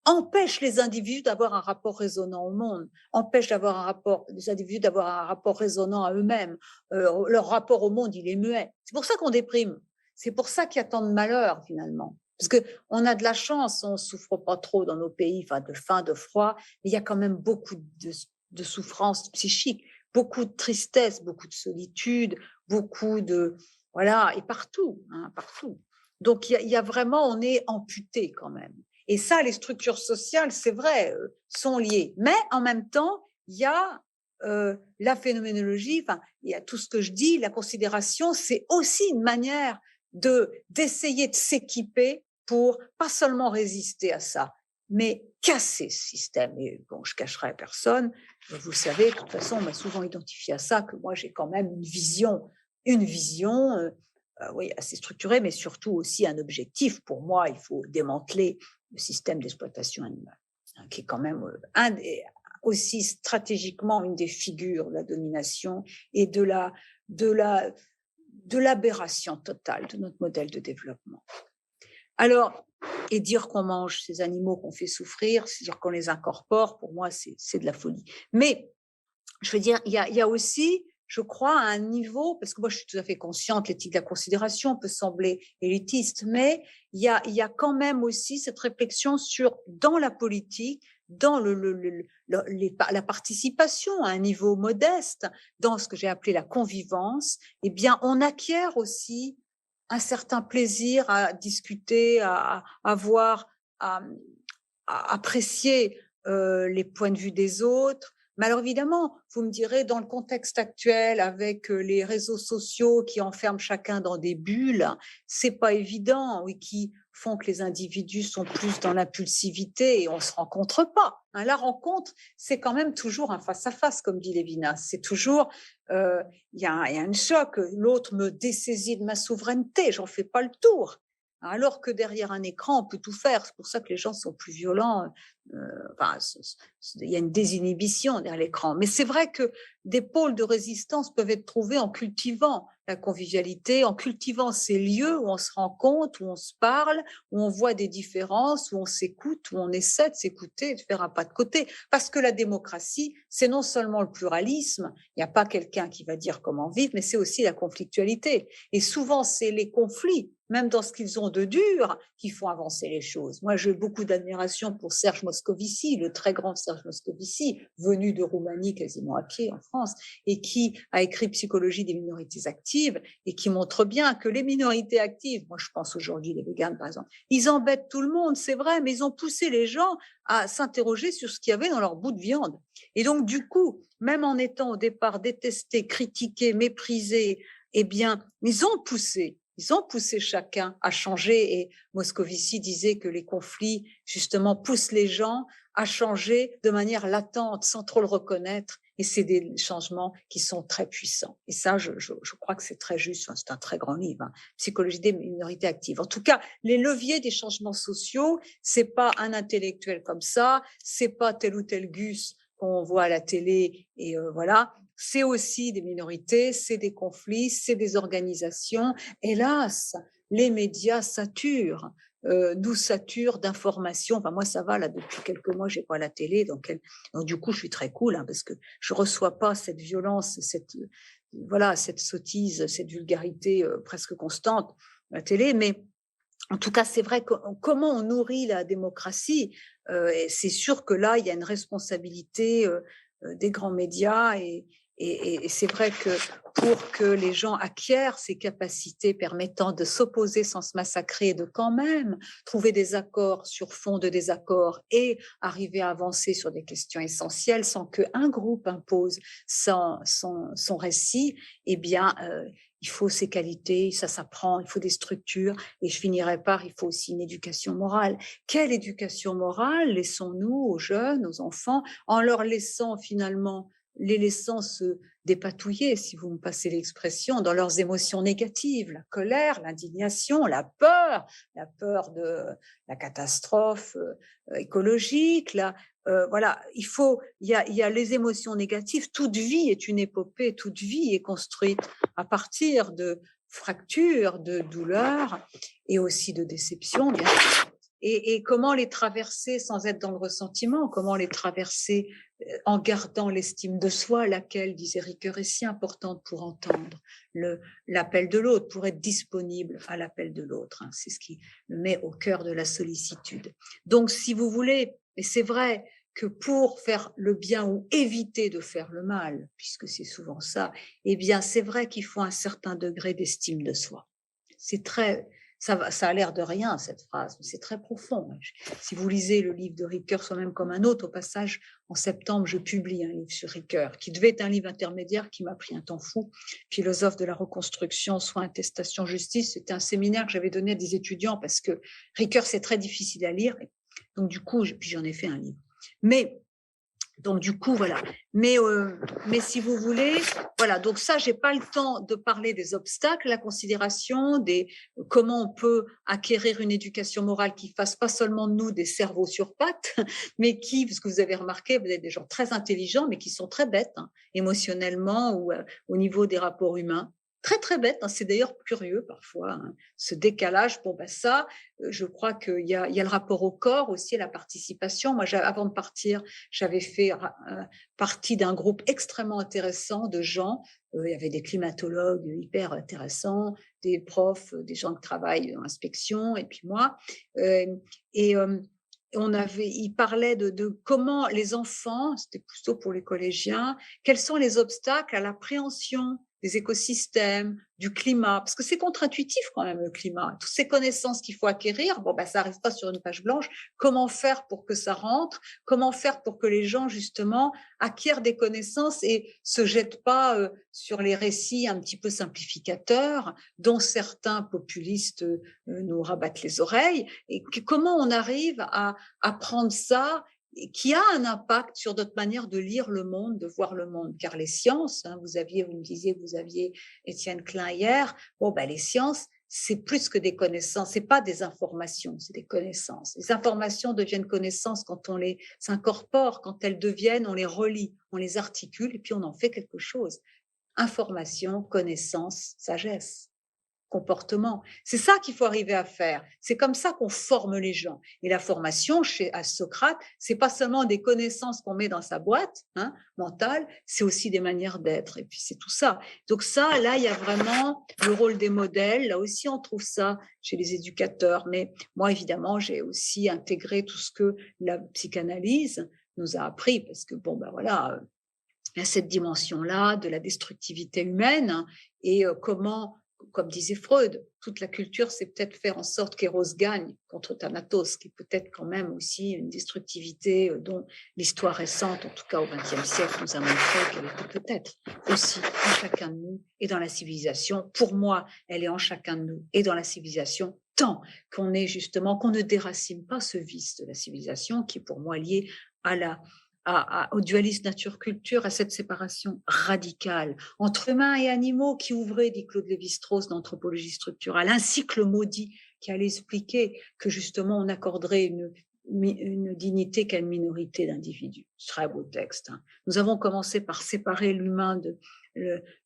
empêche les individus d'avoir un rapport résonnant au monde, empêche les individus d'avoir un rapport résonnant à eux-mêmes. Leur rapport au monde, il est muet. C'est pour ça qu'on déprime. C'est pour ça qu'il y a tant de malheur, finalement. Parce qu'on a de la chance, on ne souffre pas trop dans nos pays, de faim, de froid, mais il y a quand même beaucoup de souffrance psychique, beaucoup de tristesse, beaucoup de solitude, beaucoup de... Voilà, et partout, hein, partout. Donc, il y a vraiment, on est amputé quand même. Et ça, les structures sociales, c'est vrai, sont liées. Mais en même temps, il y a la phénoménologie, il y a tout ce que je dis, la considération, c'est aussi une manière d'essayer de s'équiper pour pas seulement résister à ça, mais casser ce système. Et bon, je cacherai à personne, vous savez, de toute façon, on m'a souvent identifié à ça, que moi, j'ai quand même une vision oui, assez structurée, mais surtout aussi un objectif. Pour moi, il faut démanteler le système d'exploitation animale, hein, qui est quand même aussi stratégiquement une des figures de la domination et de l'aberration totale de notre modèle de développement. Alors, et dire qu'on mange ces animaux qu'on fait souffrir, c'est-à-dire qu'on les incorpore, pour moi, c'est de la folie. Mais, je veux dire, il y a aussi je crois, à un niveau, parce que moi, je suis tout à fait consciente, l'éthique de la considération peut sembler élitiste, mais il y a quand même aussi cette réflexion sur, dans la politique, dans la participation à un niveau modeste, dans ce que j'ai appelé la convivence, eh bien, on acquiert aussi un certain plaisir à discuter, à voir, à, à apprécier les points de vue des autres. Mais alors évidemment, vous me direz, dans le contexte actuel, avec les réseaux sociaux qui enferment chacun dans des bulles, c'est pas évident, oui, qui font que les individus sont plus dans l'impulsivité et on se rencontre pas. Hein, la rencontre, c'est quand même toujours un face-à-face, comme dit Lévinas. C'est toujours, il y a un choc, l'autre me dessaisit de ma souveraineté, j'en fais pas le tour. Alors que derrière un écran, on peut tout faire. C'est pour ça que les gens sont plus violents. Enfin, il y a une désinhibition derrière l'écran. Mais c'est vrai que des pôles de résistance peuvent être trouvés en cultivant la convivialité, en cultivant ces lieux où on se rencontre, où on se parle, où on voit des différences, où on s'écoute, où on essaie de s'écouter, de faire un pas de côté. Parce que la démocratie, c'est non seulement le pluralisme, il n'y a pas quelqu'un qui va dire comment vivre, mais c'est aussi la conflictualité. Et souvent, c'est les conflits, même dans ce qu'ils ont de dur, qui font avancer les choses. Moi, j'ai beaucoup d'admiration pour Serge Moscovici, le très grand Serge Moscovici, venu de Roumanie quasiment à pied en France, et qui a écrit Psychologie des minorités actives, et qui montre bien que les minorités actives, moi je pense aujourd'hui les véganes par exemple, ils embêtent tout le monde, c'est vrai, mais ils ont poussé les gens à s'interroger sur ce qu'il y avait dans leur bout de viande. Et donc du coup, même en étant au départ détestés, critiqués, méprisés, eh bien, ils ont poussé chacun à changer. Et Moscovici disait que les conflits, justement, poussent les gens à changer de manière latente, sans trop le reconnaître. Et c'est des changements qui sont très puissants. Et ça, je crois que c'est très juste. Enfin, c'est un très grand livre, hein. Psychologie des minorités actives. En tout cas, les leviers des changements sociaux, c'est pas un intellectuel comme ça, c'est pas tel ou tel Gus qu'on voit à la télé et voilà. C'est aussi des minorités, c'est des conflits, c'est des organisations. Hélas, les médias saturent, nous saturent d'informations. Enfin, moi, ça va, là, depuis quelques mois, j'ai pas la télé, donc du coup, je suis très cool, hein, parce que je reçois pas cette violence, cette sottise, cette vulgarité presque constante à la télé, mais en tout cas, c'est vrai que comment on nourrit la démocratie, et c'est sûr que là, il y a une responsabilité des grands médias et c'est vrai que pour que les gens acquièrent ces capacités permettant de s'opposer sans se massacrer, de quand même trouver des accords sur fond de désaccords et arriver à avancer sur des questions essentielles sans qu'un groupe impose son récit, eh bien, il faut ces qualités, ça s'apprend, il faut des structures. Et je finirai par, il faut aussi une éducation morale. Quelle éducation morale laissons-nous aux jeunes, aux enfants, en leur laissant finalement, les laissant se dépatouiller, si vous me passez l'expression, dans leurs émotions négatives, la colère, l'indignation, la peur de la catastrophe écologique, voilà, il y a les émotions négatives. Toute vie est une épopée, toute vie est construite à partir de fractures, de douleurs et aussi de déceptions, bien sûr. Et comment les traverser sans être dans le ressentiment, comment les traverser en gardant l'estime de soi, laquelle, disait Ricoeur, est si importante pour entendre l'appel de l'autre, pour être disponible à l'appel de l'autre. Hein. C'est ce qui me met au cœur de la sollicitude. Donc, si vous voulez, et c'est vrai que pour faire le bien ou éviter de faire le mal, puisque c'est souvent ça, eh bien, c'est vrai qu'il faut un certain degré d'estime de soi. C'est très, ça a l'air de rien, cette phrase, mais c'est très profond. Si vous lisez le livre de Ricoeur, Soi-même comme un autre, au passage, en septembre, je publie un livre sur Ricoeur, qui devait être un livre intermédiaire, qui m'a pris un temps fou. Philosophe de la reconstruction, soins, attestation, justice. C'était un séminaire que j'avais donné à des étudiants parce que Ricoeur, c'est très difficile à lire. Donc, du coup, puis j'en ai fait un livre. Mais donc du coup voilà. Mais si vous voulez, voilà. Donc ça, j'ai pas le temps de parler des obstacles, la considération des comment on peut acquérir une éducation morale qui fasse pas seulement de nous des cerveaux sur pattes, mais qui, parce que vous avez remarqué, vous êtes des gens très intelligents, mais qui sont très bêtes, hein, émotionnellement ou au niveau des rapports humains. très, très bête, hein, c'est d'ailleurs curieux parfois, hein, ce décalage. Bon, ben ça, je crois qu'il y a le rapport au corps aussi, à la participation. Moi, avant de partir, j'avais fait partie d'un groupe extrêmement intéressant de gens. Il y avait des climatologues hyper intéressants, des profs, des gens qui travaillent en inspection, et puis moi. Euh, et ils parlaient de comment les enfants, c'était plutôt pour les collégiens, quels sont les obstacles à l'appréhension des écosystèmes, du climat, parce que c'est contre-intuitif quand même le climat. Toutes ces connaissances qu'il faut acquérir, bon, ben, ça n'arrive pas sur une page blanche. Comment faire pour que ça rentre? Comment faire pour que les gens justement acquièrent des connaissances et se jettent pas sur les récits un petit peu simplificateurs dont certains populistes nous rabattent les oreilles? Et comment on arrive à prendre ça qui a un impact sur notre manière de lire le monde, de voir le monde. Car les sciences, hein, vous me disiez que vous aviez Étienne Klein hier, bon, ben, les sciences, c'est plus que des connaissances, c'est pas des informations, c'est des connaissances. Les informations deviennent connaissances quand on les incorpore, quand elles deviennent, on les relie, on les articule et puis on en fait quelque chose. Information, connaissance, sagesse, comportement. C'est ça qu'il faut arriver à faire. C'est comme ça qu'on forme les gens. Et la formation à Socrate, c'est pas seulement des connaissances qu'on met dans sa boîte mentale, c'est aussi des manières d'être. Et puis c'est tout ça. Donc ça, là, il y a vraiment le rôle des modèles. Là aussi, on trouve ça chez les éducateurs. Mais moi, évidemment, j'ai aussi intégré tout ce que la psychanalyse nous a appris, parce que bon, ben voilà, il y a cette dimension-là de la destructivité humaine et comment, comme disait Freud, toute la culture, c'est peut-être faire en sorte qu'Eros gagne contre Thanatos, qui est peut-être quand même aussi une destructivité dont l'histoire récente, en tout cas au XXe siècle, nous a montré qu'elle était peut-être aussi en chacun de nous et dans la civilisation. Pour moi, elle est en chacun de nous et dans la civilisation, tant qu'on est justement, qu'on ne déracine pas ce vice de la civilisation qui est pour moi lié à au dualisme nature-culture, à cette séparation radicale entre humains et animaux qui ouvrait, dit Claude Lévi-Strauss, d'anthropologie structurale, un cycle maudit qui allait expliquer que justement on accorderait une dignité qu'à une minorité d'individus. Très beau texte. Hein. Nous avons commencé par séparer l'humain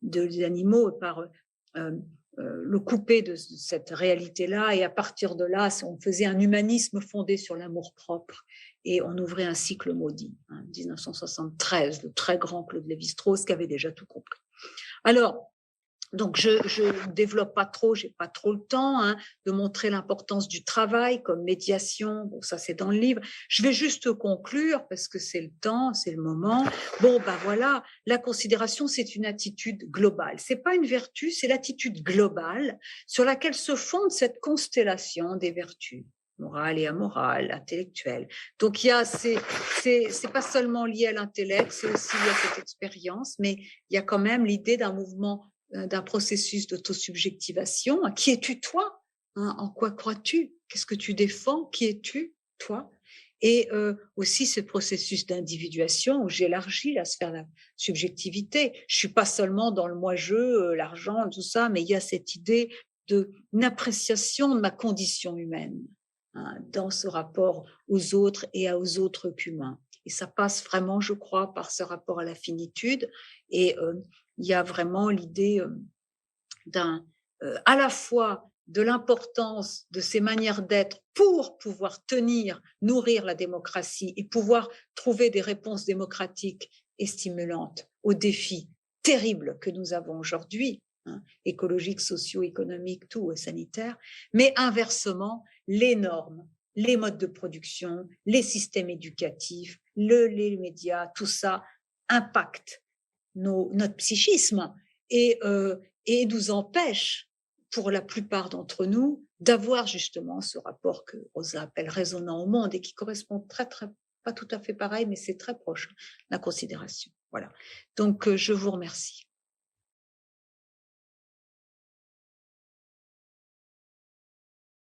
des animaux, par le couper de cette réalité-là, et à partir de là, on faisait un humanisme fondé sur l'amour-propre. Et on ouvrait un cycle maudit, 1973, le très grand Claude Lévi-Strauss qui avait déjà tout compris. Alors, donc je développe pas trop, j'ai pas trop le temps de montrer l'importance du travail comme médiation. Bon, ça c'est dans le livre. Je vais juste conclure parce que c'est le temps, c'est le moment. Bon, ben voilà, la considération c'est une attitude globale. C'est pas une vertu, c'est l'attitude globale sur laquelle se fonde cette constellation des vertus morale et amorale, intellectuelle. Donc il y a c'est pas seulement lié à l'intellect, c'est aussi lié à cette expérience, mais il y a quand même l'idée d'un mouvement, d'un processus d'autosubjectivation. Qui es-tu toi? En quoi crois-tu? Qu'est-ce que tu défends? Qui es-tu toi? Et aussi ce processus d'individuation où j'élargis la sphère de la subjectivité. Je suis pas seulement dans le moi-je, l'argent, tout ça, mais il y a cette idée d'une appréciation de ma condition humaine dans ce rapport aux autres et aux autres qu'humains. Et ça passe vraiment, je crois, par ce rapport à la finitude. Et il y a vraiment l'idée à la fois de l'importance de ces manières d'être pour pouvoir nourrir la démocratie et pouvoir trouver des réponses démocratiques et stimulantes aux défis terribles que nous avons aujourd'hui, écologiques, socio-économiques, tout, sanitaires, mais inversement, les normes, les modes de production, les systèmes éducatifs, les médias, tout ça impacte notre psychisme et nous empêche, pour la plupart d'entre nous, d'avoir justement ce rapport que Rosa appelle résonnant au monde et qui correspond pas tout à fait pareil, mais c'est très proche, la considération. Voilà. Donc, je vous remercie.